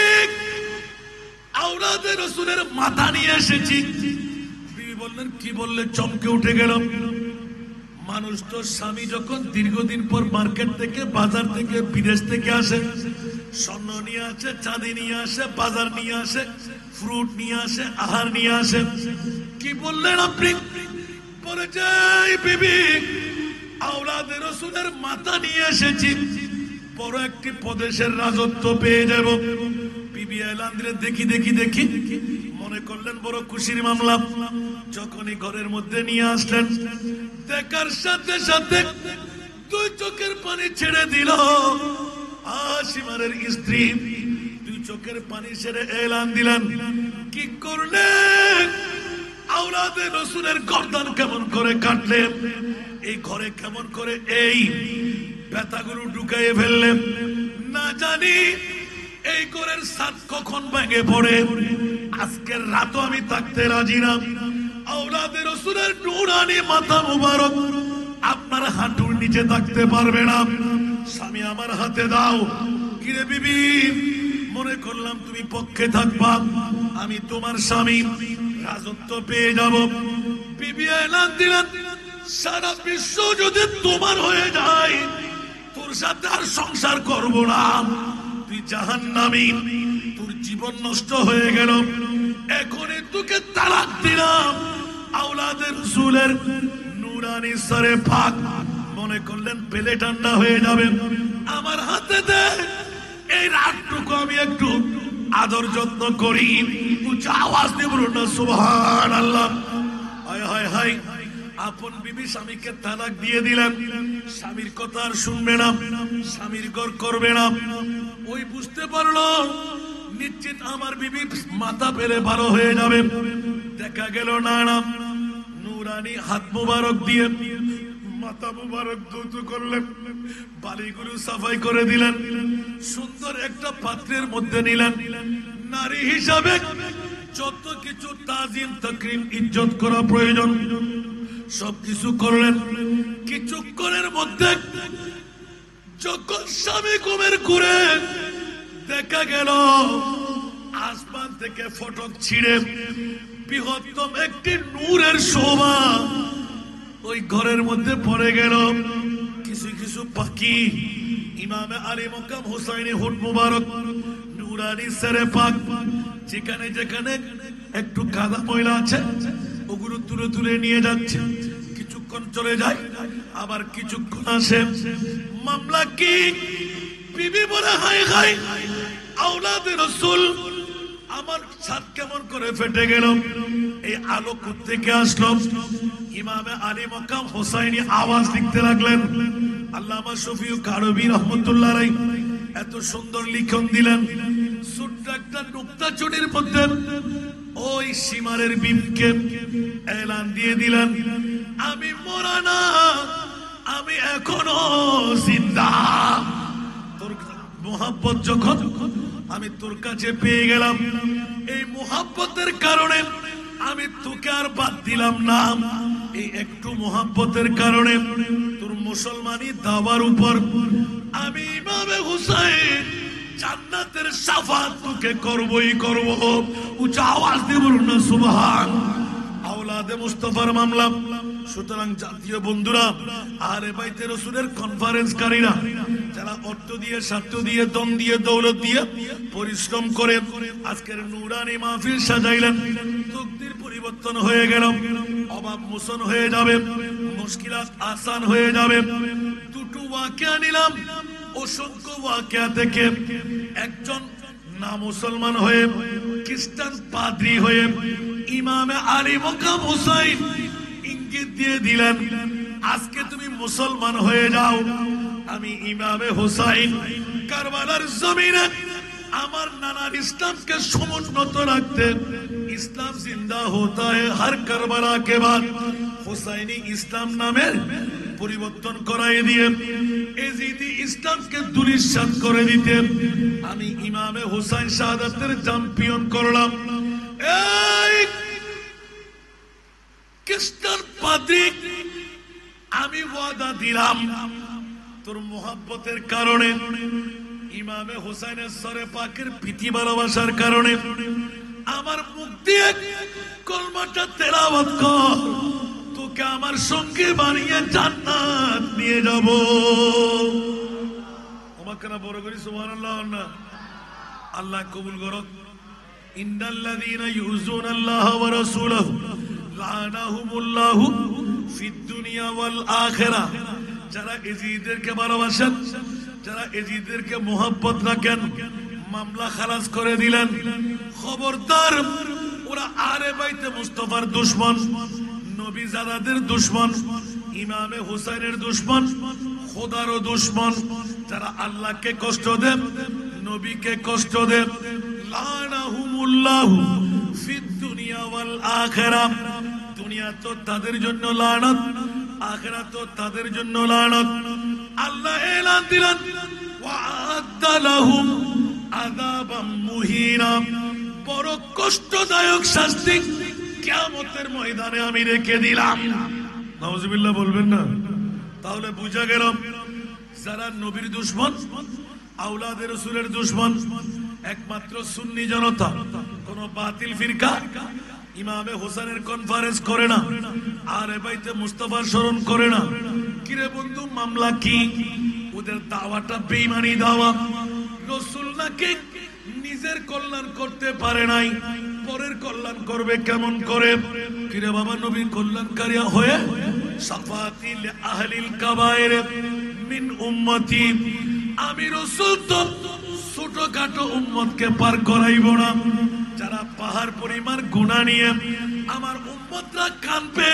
আওলাদে রাসূলের মাথা নিয়ে এসেছি। বিবি বললেন, কি বললে? চমকে উঠে গেল। মানুষ তো স্বামী যখন দীর্ঘদিন পর মার্কেট থেকে, বাজার থেকে, বিদেশ থেকে আসে, স্বর্ণ নিয়ে আসে, চাঁদি নিয়ে আসে, বাজার নিয়ে আসে, ফ্রুট নিয়ে আসে, আহার নিয়ে আসে, কি বললেন আপনি? বলে যে বিবি আওলাদে রাসূলের মাথা নিয়ে এসেছি, বড় একটি প্রদেশের রাজত্ব পেয়ে যাব। বিবি এলান দিলে, দেখি দেখি দেখি, মনে করলেন বড় খুশির মামলা। যখনই ঘরের মধ্যে নিয়ে আসলেন, দেখার সাথে সাথে দুই চোখের পানি ছেড়ে দিল। সীমারের স্ত্রী দুই চোখের পানি ছেড়ে এলান দিলেন, কি করলেন? আওলাদে রাসূলের গর্দান কেমন করে কাটলেন, এই ঘরে কেমন করে এই ব্যথাগুলো ঢুকাইয়ে ফেললেন। না জানি এই ঘরের ছাদ কখন ভেঙে পড়ে, আজকের রাতও আমি থাকতে রাজি না। আওলাদে রাসূলের নূরানি মাথা মুবারক আপনার হাঁটুর নিচে থাকতে পারবে না। স্বামী, আমার হাতে দাও। কিরে বিবি, মনে করলাম তুমি পক্ষে থাকবা, আমি তোমার স্বামী, রাজত্ব পেয়ে যাব। বিবি এলান দিলেন, সারা বিশ্ব যদি তোমার হয়ে যায়, তোর সাথে আর সংসার করব না, তুই জাহান্নামী, তোর জীবন নষ্ট হয়ে গেল, এখনই তোকে তালাক দিলাম। আওলাদে রাসূলের নুরানি সরে পাক মনে করলেন পেলে ঠান্ডা হয়ে যাবে, আমার হাতে দে, এই রাতটুকু আমি একটু আদর যত্ন করি। উচ্চ আওয়াজ দিয়ে বলুন না সুবহানাল্লাহ। হায় হায় হায়, আপন বিবি স্বামীকে তালাক দিয়ে দিলেন, স্বামীর কথা আর শুনবে না, স্বামীর ঘর করবে না। ওই বুঝতে পারলো নিশ্চিত আমার বিবি মাথা পেলে ভালো হয়ে যাবে। দেখা গেল না না, নুরানি হাত মুবারক দিয়ে মাথা মুবারক ধৌত করলেন, বালিগুলো সাফাই করে দিলেন, সুন্দর একটা পাত্রের মধ্যে নিলেন। নারী হিসাবে যত কিছু তাজিম তাকরিম ইজ্জত করা প্রয়োজন সবকিছু করলেন। কিছুক্ষণের মধ্যে যখন স্বামী ঘুমের ঘুরে দেখা গেল আসমান থেকে ফটক ছিঁড়ে বৃহত্তম একটি নূরের শোভা ওই ঘরের মধ্যে পড়ে গেল। কিছু কিছু পাখি ইমামে আলী মকাম হুসাইনি হুট মুবারক নুরানি সেরে পাক যেখানে যেখানে একটু কাদা ময়লা আছে ওগুলো তুলে তুলে নিয়ে যাচ্ছে। কিছুক্ষণ চলে যায়, আবার কিছুক্ষণ আসে, মামলা কি? বিবি বলে হায় হায়, আওলাদে রাসূল আমার ছাদ কেমন করে ফেটে গেল, এই আলো কোত্থেকে আসলো? ইমামে আলী মকাম হুসাইনি আওয়াজ লিখতে লাগলেন। আল্লামা শফিউ কারবী রহমাতুল্লাহ আলাইহি এত সুন্দর লিখন দিলেন, ছোট্ট একটা নুকতা চুরির মধ্যে ওই সীমারের বিমকে এলান দিয়ে দিলেন, আমি মরা না, আমি এখনো জিন্দা। তোর মোহাব্বত যখন আমি তোর কাছে পেয়ে গেলাম, এই মোহাব্বতের কারণে আমি তোকে আর বাদ দিলাম না। এই একটু মোহাব্বতের কারণে তোর মুসলমানি দাওয়ার উপর আমি ইমামে হুসাইন জান্নাতের শাফাত তোকে করবই করব। উচ্চ আওয়াজ দিয়ে বলুন না সুবহান। আওলাদে মুস্তাফার মামলা। সুতরাং জাতীয় বন্ধুরা, আহলে বাইতে রাসূলের কনফারেন্সকারীরা যারা অর্থ দিয়ে, স্বার্থ দিয়ে, দম দিয়ে, দৌলত দিয়ে পরিশ্রম করে আজকের নুরানি মাহফিল সাজাইলেন, তকদির পরিবর্তন হয়ে গেল, অভাব মোচন হয়ে যাবে, মুশকিলাত আসান হয়ে যাবে। দুটো ওয়াকিয়া নিলাম, অসংখ্য ওয়াকিয়া থেকে একজন না মুসলমান হয়ে খ্রিস্টান পাদ্রী হয়ে ইমামে আলী মকাম হুসাইন ইঙ্গিত দিয়ে দিলেন, আজকে তুমি মুসলমান হয়ে যাও। আমি ইমামে হুসাইন কারবালার জমিনে আমার নানার ইসলামকে সমুন্নত রাখতে, ইসলাম জিন্দা होता है हर কারবালা के बाद, হুসাইনি ইসলাম নামের পরিবর্তন করাই দিয়ে এজিদি ইসলামকে দুলিশাত করে দিতে আমি ইমামে হুসাইন শাহাদাতের চ্যাম্পিয়ন করলাম। এই খ্রিস্টান পাদ্রী, আমি ওয়াদা দিলাম তোর মোহাব্বতের কারণে, ইমামে হুসাইনের সরে পাকের প্রীতি ভালোবাসার কারণে আমার মুখ দিয়ে কলমাটা তেলাওয়াত কর, তোকে আমার সঙ্গে বানিয়ে জান্নাত নিয়ে যাব। আমাকে না বড় করি সুবহানাল্লাহ না? আল্লাহ কবুল করুক। ইন্নাল্লাযীনা ইউযুনাল্লাহ ওয়া রাসূলাহু লানাহুমুল্লাহু ফিদ দুনিয়া ওয়াল আখিরাহ। যারা এজিদেরকে ভালোবাসেন, যারা এজিদেরকে মোহাব্বত রাখেন, মামলা খালাস করে দিলেন। খবরদার, ওরা আহলে বাইতে মুস্তাফার দুশমন, নবী জাদাদের দুশমন, ইমামে হুসাইনের দুশমন, খোদারও দুশমন। যারা আল্লাহকে কষ্ট দেন, নবীকে কষ্ট দেন, লানাহুমুল্লাহু ফিদ দুনিয়া ওয়াল আখিরাহ। দুনিয়া তো তাদের জন্য লানত, আখিরাত তো তাদের জন্য লানত। আল্লাহ এলান দিলেন, ওয়া'আদ্দা লাহুম আযাবাম মুহিনা, বড় কষ্টদায়ক শাস্তি কিয়ামতের ময়দানে আমি রেখে দিলাম। নাউজুবিল্লাহ বলবেন না? তাহলে বুঝা গেল যারা নবীর দুশমন, আওলাদে রাসূলের দুশমন একমাত্র সুন্নি জনতা। কোন বাতিল ফিরকা ইমামে হোসেনের কনফারেন্স করে না, আহলে বাইতে মুস্তাফার স্মরণ করে না। কিরে বন্ধু, মামলা কি? ওদের দাওয়াটা বেঈমানি দাওয়া। রাসূল নাকি নিজের কল্যাণ করতে পারে নাই, পরের কল্যাণ করবে কেমন করে? কিরে বাবা, নবীর কল্যাণকারী হয়ে শাফাতি লিআহলিল কাবায়ের মিন উম্মতি, আমি রাসূল তো ছোটখাটো উম্মতকে পার করাইব না, যারা পাহাড় পরিমাণ গুনাহ নিয়ে আমার উম্মতরা কাঁদবে,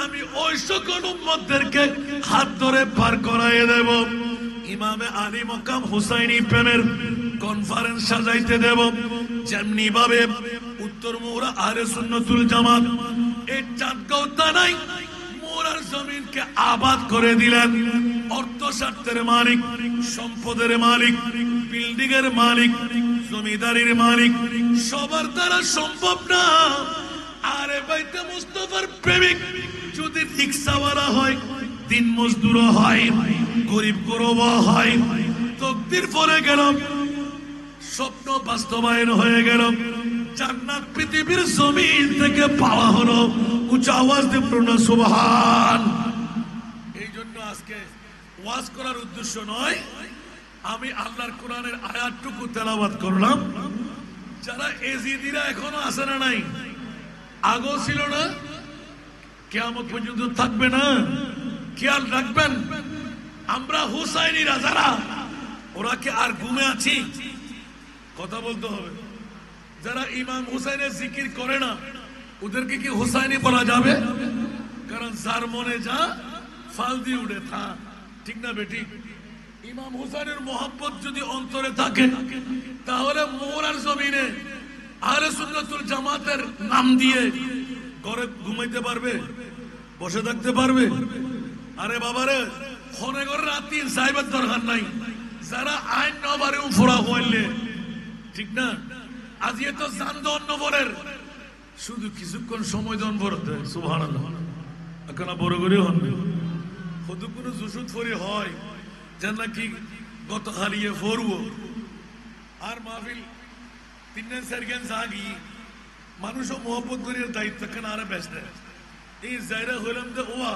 আমি ওই সকল উম্মতদেরকে হাত ধরে পার করাইয়ে দেব। ইমামে আলী মকাম হুসাইনি প্রেমের কনফারেন্স সাজাইতে দেব, যেমনি ভাবে উত্তর মোহরা আহলে সুন্নাতুল জামাত এই চাঁদগাঁও থানায় মোহরার জমিনকে আবাদ করে দিলেন। অর্থ স্বার্থের মালিক, সম্পদের মালিক, বিল্ডিং এর মালিক, জমিদারির মালিক সবার দ্বারা সম্ভব না। আরে বাইতে মুস্তাফার প্রেমিক যদি রিক্সাওয়ালা হয়, দিন মজদুর হয়, গরিব গরবা হয়, তকদির পরে গেল, স্বপ্ন বাস্তবায়ন হয়ে গেল, জান্নাত পৃথিবীর জমিন থেকে পাওয়া হলো। উচ্চ আওয়াজ দিয়ে পড়ুন সুবহান। এই জন্য আজকে ওয়াজ করার উদ্দেশ্য নয়, আমি আল্লাহর কোরআনের আয়াতটুকু তেলাওয়াত করলাম। যারা এজিদিরা এখনো আছে না নাই, আগেও ছিল না, কিয়ামত পর্যন্ত থাকবে না, খেয়াল রাখবেন। আমরা হুসাইনিরা যারা, ওরা কি আর ঘুমে আছি? কথা বলতে হবে। যারা ইমাম হুসাইনের জিকির করে না, ওদেরকে কি হুসাইনি বলা যাবে? কারণ যার মনে যা ফাল দিয়ে উঠে থা, ঠিক না বেটি? ইমাম হুসাইনের মোহাব্বত যদি অন্তরে থাকে, তাহলে মোহরার জমিনে আহলে সুন্নাতুল জামাতের নাম দিয়ে ঘরে ঘুমাইতে পারবে, বসে থাকতে পারবে? আরে বাবারে, ফোনে করে রাত্রি সাহেবের দরকার নাই। যারা আইন নবারে ফোড়া হইলে, ঠিক না? আজ তো জানদন নবরের শুধু কিছুক্ষণ সময় দন ভরতে। সুবহানাল্লাহ। এখন বড় করে হন শুধু কোনো জুসুদ ফরি হয় যেন নাকি গত হারিয়ে ফরবো আর মাহফিল তিন চারগেন জাগি মানুষও মোহব্বত করিয়ে দায়িত্ব কেন আরে ব্যস্ত। এই জায়গা হইলাম যে ওয়া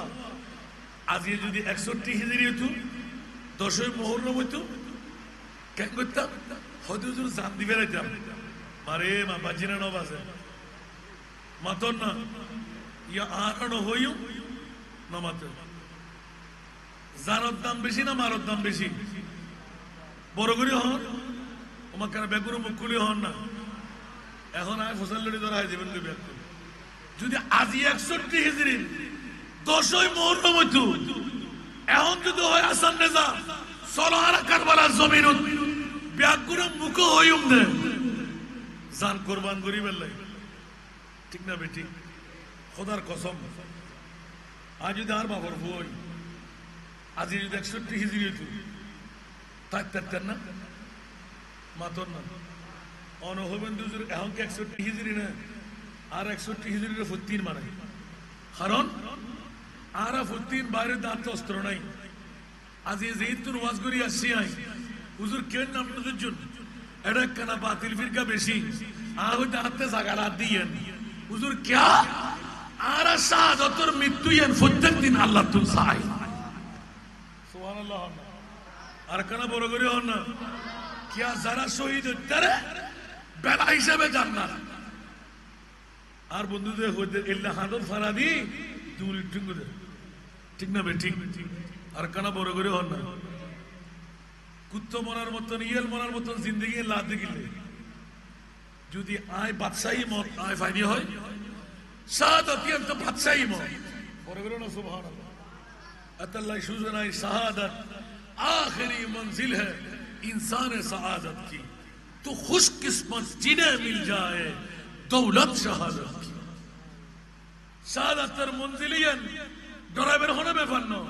আজ যদি 61 হিজরি হইতো, 10ই মুহররম হইতো, কেন করতাম? হয়তো হুজুর জান দিবে রাইতাম। আরে মা বাজিনা ন বাজে মাতন না ইয়া আরানো হইও না মাতে। জানের দাম বেশি না মারর দাম বেশি? বড় করে হন, তোমার কেন বেগুন মুখ খুলে হন না। এখন আয় ফসল লড়ি ধরা হয় জীবন দেবে। যদি আজি 61 হিজরি 10ই মুহররম হইতো, এখন যদি হয় আসান রেজা সলহারা কারবালার জমিন ব্যাগুন মুখ হইম দে জান কোরবান গরিবের লাই, ঠিক না বেটি? খোদার কসম, আজ যদি আর বাবার বই আজ যদি 61 হিজরি হইতো, থাকতেন না মাতন না অনহবেন দুজুর। এখন কি 61 হিজরি না, আর 61 হিজরির ফুত্তিন মানাই। কারণ আর ফুত্তিন বাইরে দাঁত অস্ত্র নাই। আজ এই যেহেতুর ওয়াজ করি আসছি আই হুজুর কেন নাম জন্য এটা কেনা বাতিল ফিরকা বেশি আর হইতে হাতে জাগার হাত দিয়েন হুজুর ক্যা আর শাহাদাতের মৃত্যু ইয়ান প্রত্যেক দিন আল্লাহ তুল চাই। সুবহানাল্লাহ। আর কেনা বড় করে হন না কিয়া যারা শহীদ হইতারে বেলা হিসেবে জান্নাত। আর বন্ধুদের হইতে ইল্লা হাদর ফারাদি দুল ঠুঙ্গুদের, ঠিক না বে? ঠিক। আর কেনা বড় করে হন না কুত্তো মরার মতন ইয়েল মরার মতন জিন্দগি লাদ গিলে যদি আয় বাদশাহী মত আয় ফাইনি হয় শাহাদাত ইয়ান্ত বাদশাহী মত বড় করে না। সুবহানাল্লাহ। अतल्ला शुजनाई शहादत आखिरी मंजिल है इंसान सआदत की, तो खुशकिस्मत जिन्हें मिल जाए दौलत शहादत की। शहादतर मंजिलियन ডরাইবের হনে ব্যাপার না,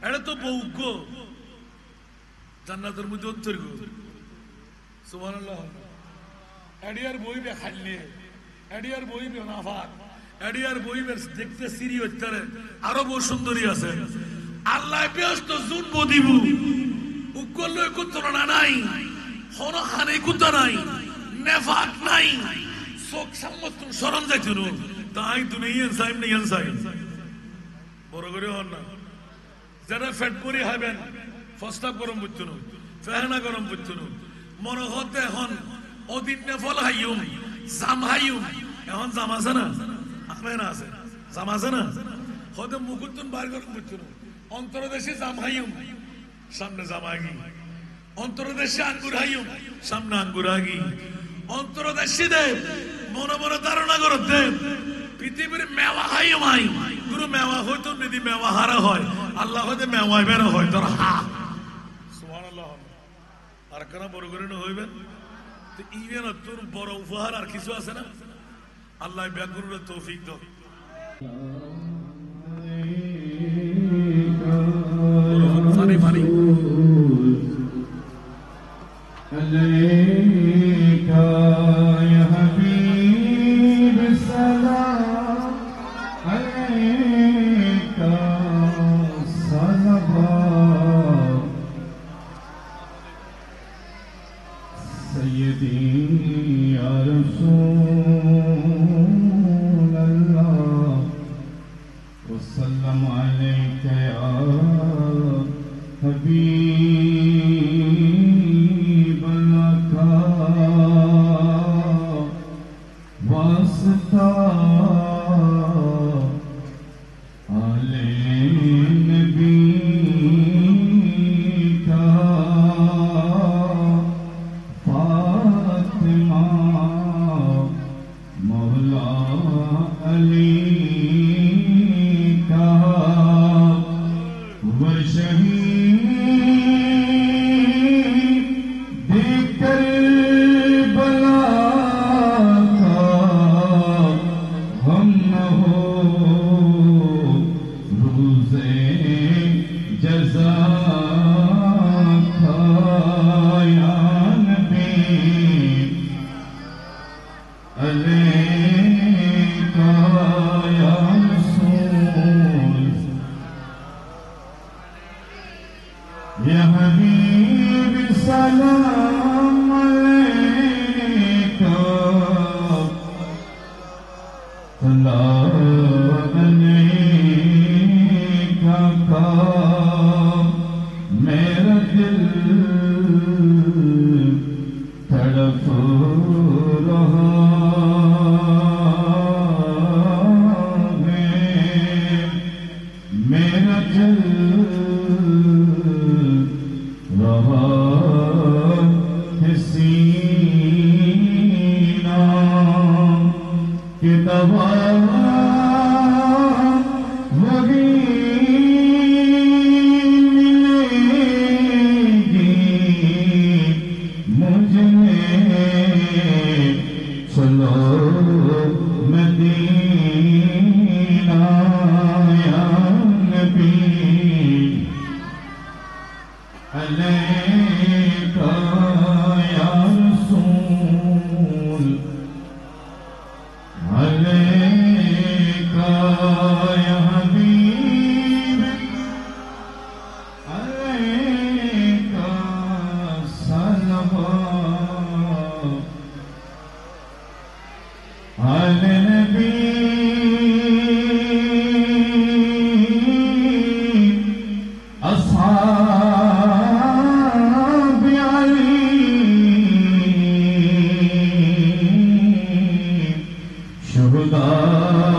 এটা তো বৌগ্য জান্নাতের মধ্যে অন্তর্গ। সুবহানাল্লাহ। এডিয়ার বইবে খাইলে এডিয়ার বইবে নাফাক এডিয়ার বইবে দেখতে সিরি হচ্ছে আরো বহু সুন্দরী আছে। আল্লাহ ব্যস্ত জুনব দিব উকল কুতনা নাই, হন হানে কুতা নাই, নেফাক নাই, চোখ সামত শরম যাইতো না। তাই তুমি ইয়েন সাইম না ইয়েন সাইম বড় করে হন না। যারা ফেট করে হাবেন ফস্তাব গরম বুঝতো না, ফেহনা গরম বুঝতো না, মনে হতে এখন অদিন নেফল হাইম জাম হাইম। এখন জাম আছে না? আমেন আছে, জাম আছে না? হয়তো মুকুটন বার করুন বুঝছেন অন্তরদেশে জামাইম সামনে জামাগি অন্তরদেশে আঙ্গুরাইম সামনে আঙ্গুরাগি অন্তরদেশে দে মনে মনে ধারণা করতে পৃথিবীর মেওয়া হাইম আই গুরু মেওয়া হয়তো যদি মেওয়া হারা হয় আল্লাহ হয়তো মেওয়াই বেরো হয় তোর হা সুবহানাল্লাহ আর কেন বড় করে হইবেন তো ইভেন তোর বড় উপহার আর কিছু আছে না আল্লাহ ব্যাগুরের তৌফিক দাও ফানি ফানি আলাইকা ইয়া হাবিব সালাম আলাইকা সালাওয়াত সাইয়্যিদি ইয়া রাসূলাল্লাহ ওয়া সাল্লাম আলাইকা ইয়া হাবিব वास्ता आले नबी का फातिमा मौला अली का वशहीद करबला हम न हो रोज़े जज़ा का या नबी अलैका या रसूल या हबीब सलाम अलैका मेरा दिल तड़प रहा है मेरा दिल रहा है सीना कि दवा वही मिलेगी मुझ में चलो मदीना या नबी अलैका या रसूल अलैका या हबीब अलैका सलावत अले नबी अस्हाब अली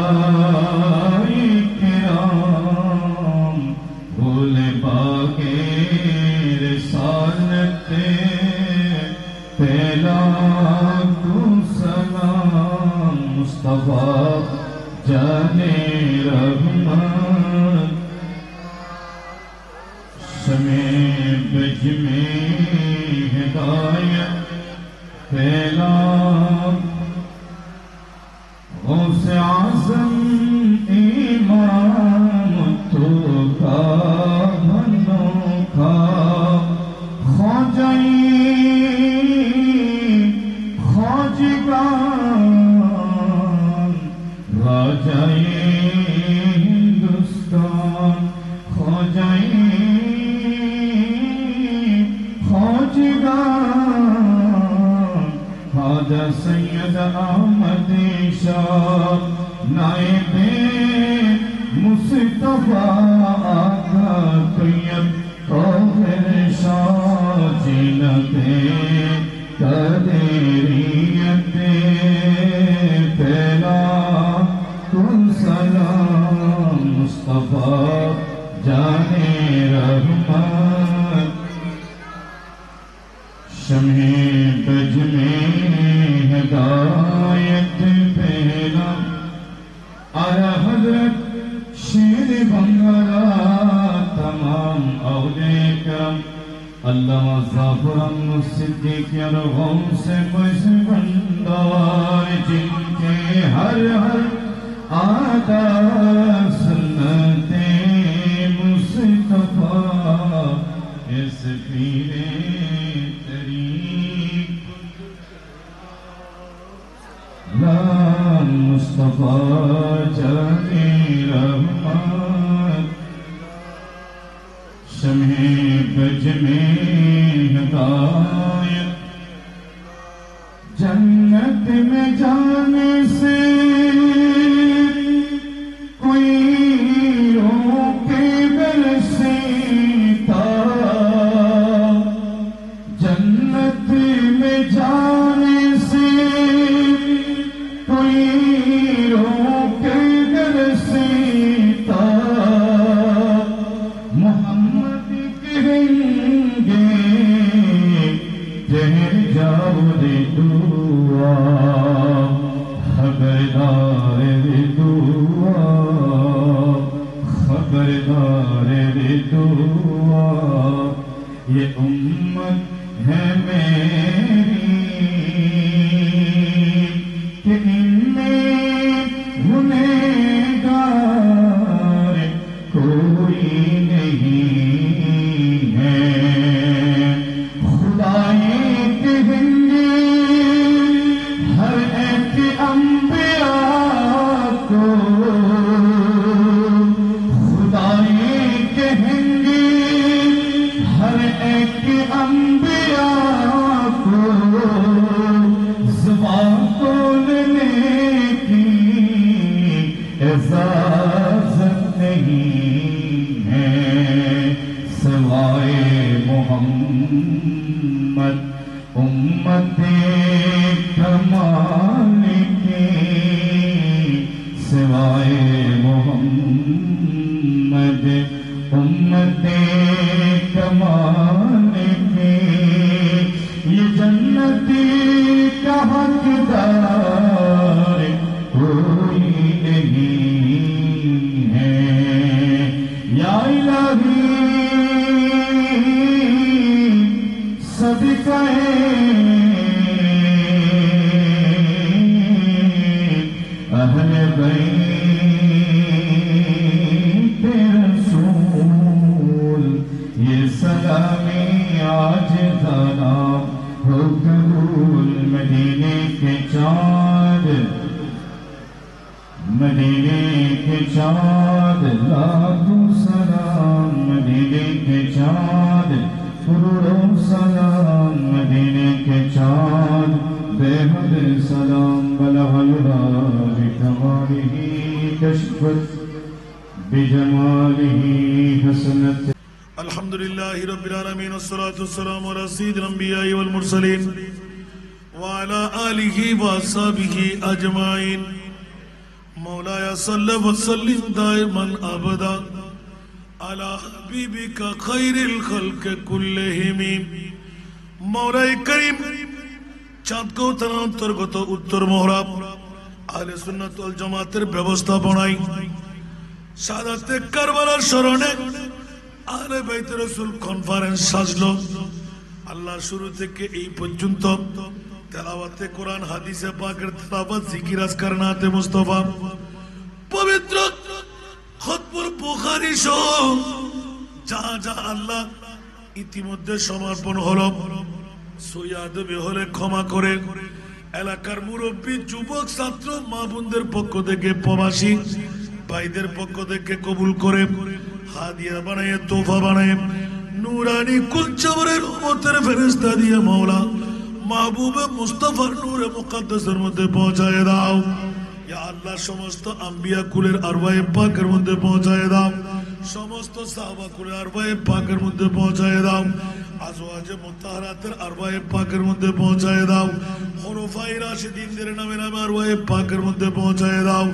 शुहदाए किराम भोले बागे रिसालत पहला तू सलाम मुस्तफा जाने रहमान समय बज में हिदायत पहला गौसे आज़म इमाम तो का अनोखा ख्वाजाई ख्वाजगान राजाए हिंदुस्तान ख्वाजाई ख्वाजगान ख्वाजा सैयद अहमद शाह नाइबे मुस्तफा आका तैयब तौहिर शाह जिनते कदेरियते पहला कुल सलाम मुस्तफा जाने रहमत शम्हे बज में हिदायत पहला आया हजरत शेर बंगला तमाम औले करम अल्लामा ज़ाफ़र सिद्दीक़ गौस मज़बंदार जिनके हर हर आदा सुन्नते मुस्तफा इस पीरे तरीक़ ला मुस्तफा जाने रहमत शम्हे बज में हिदायत जन्नत में जाने से कोई रोके बरसीता जन्नत में जाने से कोई रोके बरसीता मोहम्मद कहेंगे ठहर जाओ रे दुआ खबरदार रे दुआ खबरदार रे दुआ ये उम्मत है मेरी कि इनमें गुनहगार कोई नहीं है खुदाए कहेंगे हर एक अंबिया को खुदाए कहेंगे हर एक अंबिया को ज़ुबान बोलने की इजाज़त नहीं है सिवाए मोहम्मद उम्मते कमाल के सिवाए मोहम्मद उम्मते कमाल के ये जन्नती का हकदार कोई नहीं है या इलाही सभी अहले बैत रसूल ये सलामी आज ज़रा हो कबूल मदीने के चाँद मदीने के चाँद लाखों सलाम मदीने के चाँद करोड़ों सलाम मदीने के चाँद बेहद सलाम बलगल बिकमालिही कशफत बिजमालिही हसनत अल्हम्दुलिल्लाहि रब्बिल आलमीन वस्सलातु वस्सलामु अला सय्यिदिल अंबिया'i वल मुरसलीन व अला आलिहि व अस्हाबिहि अजमाइन मौलाया सल्लि व सल्लिम दाइमन अबदा अला हबीबिका खैरिल खल्क कुल्लिहिम मौलाए करीम চাঁদকৌতার অন্তর্গত উত্তর মোহরাব আহলে সুন্নাত ওয়াল জামাতের ব্যবস্থাপনায় সাদাতে কারবালার স্মরণে আহলে বাইত রাসূল কনফারেন্স সাজলো আল্লাহ শুরু থেকে এই পর্যন্ত তেলাওয়াতে কোরআন হাদিসে পাকের তেলাওয়াত জিকির আজকার নাতে মুস্তাফা পবিত্র খুতবুল বুখারী সহ যা যা আল্লাহ ইতিমধ্যে সমর্পণ হলো সৈয়াদবে হলে ক্ষমা করে এলাকার মুরব্বী যুবক ছাত্র মা বোনদের পক্ষ থেকে প্রবাসী ভাইদের পক্ষ থেকে কবুল করে হাদিয়া বানায় তোফা বানায় নূরানি কুলচবরের রহমতের ফেরেশতা দিয়ে মাওলা মাহবুবে মুস্তাফার নূরে মুকদ্দাসের মধ্যে পৌঁছায় দাও ইয়া আল্লাহ সমস্ত আম্বিয়া কুলের আরওয়ায়ে পাকের মধ্যে পৌঁছায় দাও সমস্ত সাহাবা কুলের আরওয়ায়ে পাকের মধ্যে পৌঁছায় দাও আজওয়াজে মুতাহহারাতের আরওয়ায়ে পাকের মধ্যে পৌঁছায় দাও খুলাফায়ে রাশিদিনদের নামে নামে আরওয়ায়ে পাকের মধ্যে পৌঁছায় দাও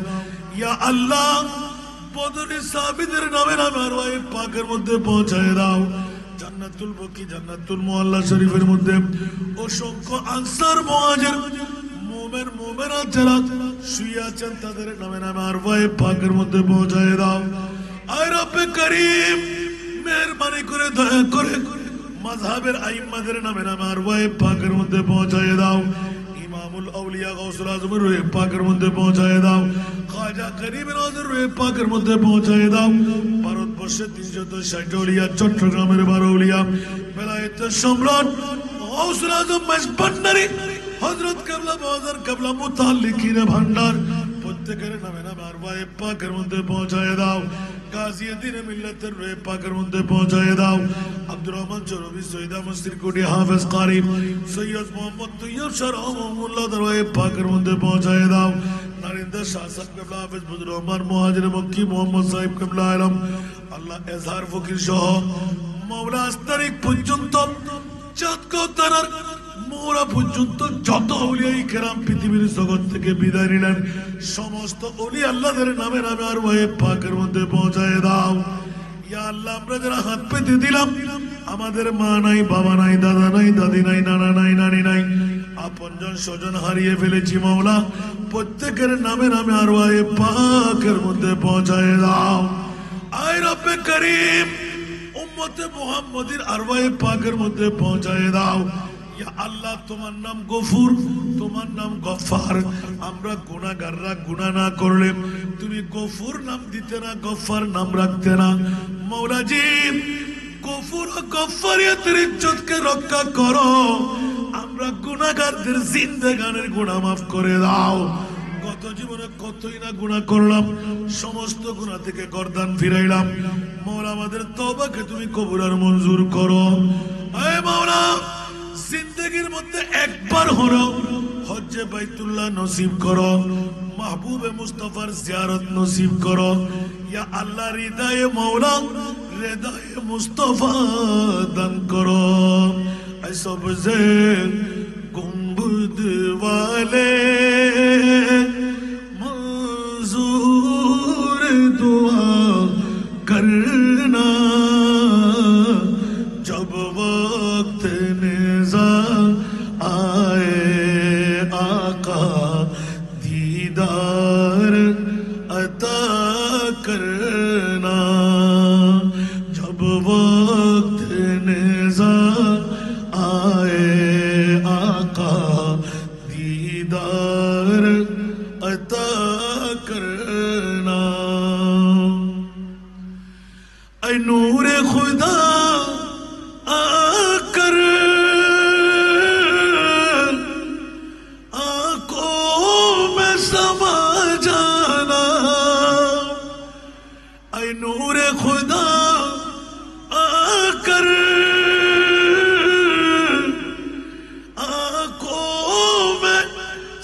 ইয়া আল্লাহ বদরি সাহাবীদের নামে নামে আরওয়ায়ে পাকের মধ্যে পৌঁছায় দাও। জান্নাতুল বকি জান্নাতুল মুআল্লা শরীফের মধ্যে অসংখ্য আনসার মুহাজির মুমিন মুমিনাত যারা শুয়ে আছেন তাদের নামে নামে আরওয়ায়ে পাকের মধ্যে পৌঁছায় দাও। আয় রব্বে করিম মেহেরবানি করে দয়া করে মাযহাবের আইম্মাদের নামে নামে আরওয়ায়ে পাকের মধ্যে পৌঁছায় দাও। ইমামুল আউলিয়া গাউসুল আজমের রূহে পাকের মধ্যে পৌঁছায় দাও। খাজা গরিব নওয়াজের রূহে পাকের মধ্যে পৌঁছায় দাও। ভারতবর্ষের 360 আউলিয়া, চট্টগ্রামের 12 আউলিয়া, বেলায়েতের সম্রাট গাউসুল আজম মেজবান্ডারি হযরত কেবলা বাজার কেবলা মুতাল্লিকিনে ভান্ডার প্রত্যেকের নামে নামে আরওয়ায়ে পাকের মধ্যে পৌঁছায় দাও। গাজী দ্বীন মিল্লাতের রূহে পাকের মধ্যে পৌঁছায় দাও। আব্দুর রহমান চৌধুরী, সৈয়দা মসজিদ কোটি হাফেজ কারি, সৈয়দ মোহাম্মদ তৈয়ব শাহ রহমাহুল্লাহ রূহে পাকের মধ্যে পৌঁছায় দাও। নারিন্দর শাহ সাহেব কেবলা হাফেজ মুজিবুর রহমান মুহাজির মক্কি মোহাম্মদ সাহেব কেবলা আলম আল্লাহ এজহার ফকির সহ মাওলা আস্তারিক পর্যন্ত চাঁদ কৌতারার মোরা পর্যন্ত যত আউলিয়ায়ে কেরাম পৃথিবীর জগৎ থেকে বিদায় নিলেন সমস্ত ওলি আল্লাহদের নামে নামে আরওয়ায়ে পাকের মধ্যে পৌঁছায় দাও। ইয়া আল্লাহ আমরা যারা হাত পেতে দিলাম আমাদের মা নাই, বাবা নাই, দাদা নাই, দাদি নাই, নানা নাই, নানি নাই, আপনজন স্বজন হারিয়ে ফেলেছি মাওলা প্রত্যেকের নামে নামে আরওয়ায়ে পাকের মধ্যে পৌঁছায় দাও। আয় রব্বে করিম উম্মতে মুহাম্মদীর আরওয়ায়ে পাকের মধ্যে পৌঁছায় দাও। ইয়া আল্লাহ তোমার নাম গফুর, তোমার নাম গফফার। আমরা গুনাহগাররা গুনাহ না করলে তুমি গফুর নাম দিতে না, গফফার নাম রাখতে না। মাওলা জি গফুর ও গফফারিয়াতের ইজ্জতকে রক্ষা করো। আমরা গুনাহগারদের জিন্দেগানের গুনাহ মাফ করে দাও। গত জীবনে কতই না গুনাহ করলাম, সমস্ত গুনাহ থেকে গর্দান ফিরাইলাম। মাওলা আমাদের তওবাকে তুমি কবুল আর মঞ্জুর করো। হে মাওলা জিন্দেগির মধ্যে একবার হলো হজ্জে বাইতুল্লাহ নসিব করো, মাহবুবে মুস্তাফার জিয়ারত নসিব করো। ইয়া আল্লাহ হৃদয়ে মাওলা হৃদয়ে মুস্তাফা দান করো। সবসে গুম্বদ वाले मंजूर दुआ करना जब वक्त निज़ा आए आका दीदार अता करना जब वक्त निज़ा आए आका दीदार अता करना। ऐ नूर खुदा आकर आंखों में समा जाना। ऐ नूर खुदा आकर आंखों में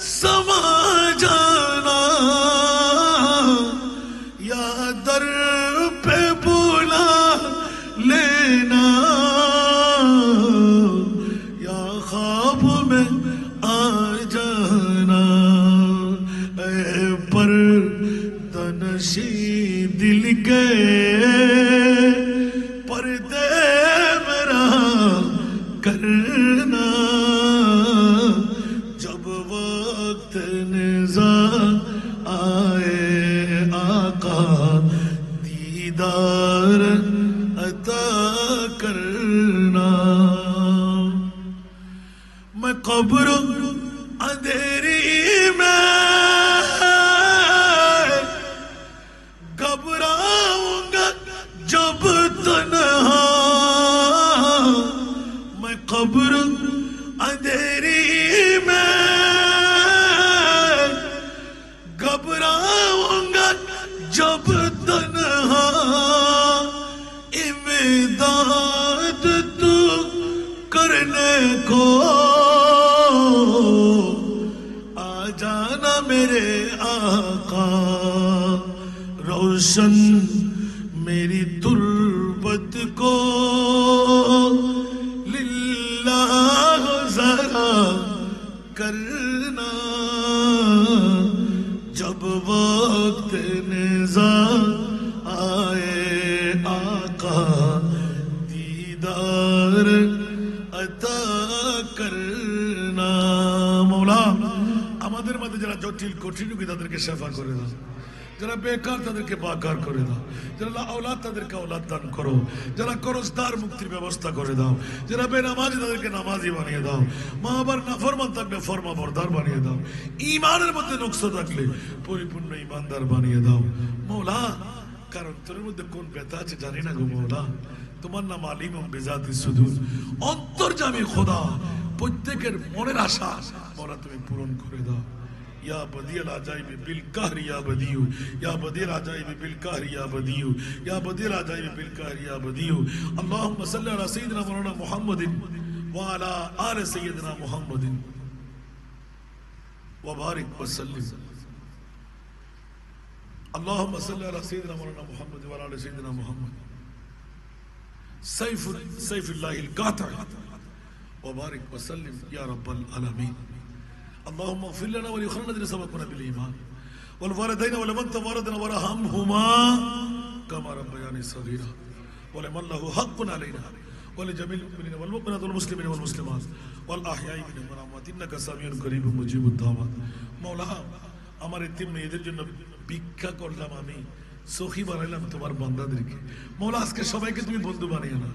समा जाना। या दर पे बुला लेना, या ख्वाब में आ जाना। ऐ पर्दनशी दिल के पर्दे मेरा करना जब वक्त निज़ा आए आका दीदार अता करना। मैं कब्र अंधेरी में घबराऊंगा जब तन्हा। मैं कब्र अंधेरी में घबराऊंगा जब तन्हा। इमदाद तू करने को आ जाना मेरे आका। रोशन मेरी तुर्बत को लिल्लाह ज़रा करना जब वक्त निज़ा যারা জটিল কঠিন রোগী তাদেরকে শেফা করে দাও, যারা বেকার তাদেরকে বাকার করে দাও, যারা আওলাদ তাদেরকে আওলাদ দান করো, যারা করজদার মুক্তির ব্যবস্থা করে দাও, যারা বেনামাজি তাদেরকে নামাজি বানিয়ে দাও, মা বাবার নাফরমান থাকলে ফরমা বরদার বানিয়ে দাও, ঈমানের মধ্যে নকশ থাকলে পরিপূর্ণ ঈমানদার বানিয়ে দাও মওলা। কারণ তোর মধ্যে কোন ব্যথা আছে জানি না গো মওলা, তোমার নাম আলিম বেজাতি সুদূর, অন্তর্যামী খোদা, প্রত্যেকের মনের আশা মওলা তুমি পূরণ করে দাও। ইয়া বদিয়াল আজাইবি বিল কাহরি ইয়া বদিউ, ইয়া বদিয়াল আজাইবি বিল কাহরি ইয়া বদিউ, ইয়া বদিয়াল আজাইবি বিল কাহরি ইয়া বদিউ। আল্লাহুম্মা সাল্লি আলা সাইয়্যিদিনা মাওলানা মুহাম্মাদিন ওয়া আলা আলি সাইয়্যিদিনা মুহাম্মাদিন ওয়া বারিক ওয়া সাল্লিম। اللهم صل على سيدنا مولانا محمد وعلى ال سيدنا محمد سيف الله القاطع وبارك وسلم يا رب العالمين. اللهم اغفر لنا ولاخواننا الذين سبقونا بالايمان والوالدين ولمن توالدنا وارحمهما كما ربياني صغيرا ولمن له حق علينا ولجميع المؤمنين والمؤمنات والمسلمين والمسلمات والاحياء منهم والاموات انك سميع قريب مجيب الدعوات. مولا আমার এতিম মেয়েদের জন্য ভিক্ষা করলাম, আমি সখী বানাইলাম তোমার বান্দাদেরকে মওলা, আজকে সবাইকে তুমি বন্ধু বানিয়ে না।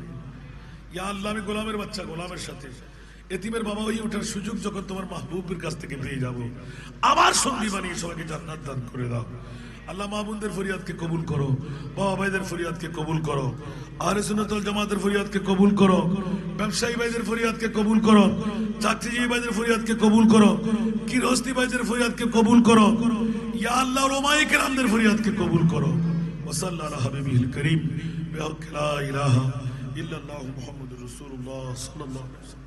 ইয়া আল্লাহ, আমি গোলামের বাচ্চা, গোলামের সাথে এতিমের বাবা হয়ে ওঠার সুযোগ যখন তোমার মাহবুবের কাছ থেকে পেয়ে যাব, আবার সঙ্গী বানিয়ে সবাইকে জান্নাত দান করে দাও। আল্লাহ মা বোনদের ফরিয়াদকে কবুল করো, বাবা ভাইদের ফরিয়াদকে কবুল করো, আহলে সুন্নাত ওয়াল জামাতের ফরিয়াদকে কবুল করো, ব্যবসায়ী ভাইদের ফরিয়াদকে কবুল করো, চাকরিজীবী ভাইদের ফরিয়াদকে কবুল করো, গৃহস্থী ভাইদের ফরিয়াদকে কবুল করো। ইয়া আল্লাহ, উলামায়ে কেরামদের ফরিয়াদকে কবুল করো। ওয়া সাল্লাল্লাহু আলা হাবিবিল কারীম বিহাক্কি লা ইলাহা ইল্লাল্লাহু মুহাম্মাদুর রাসূলুল্লাহ সাল্লাল্লাহু আলাইহি ওয়াসাল্লাম।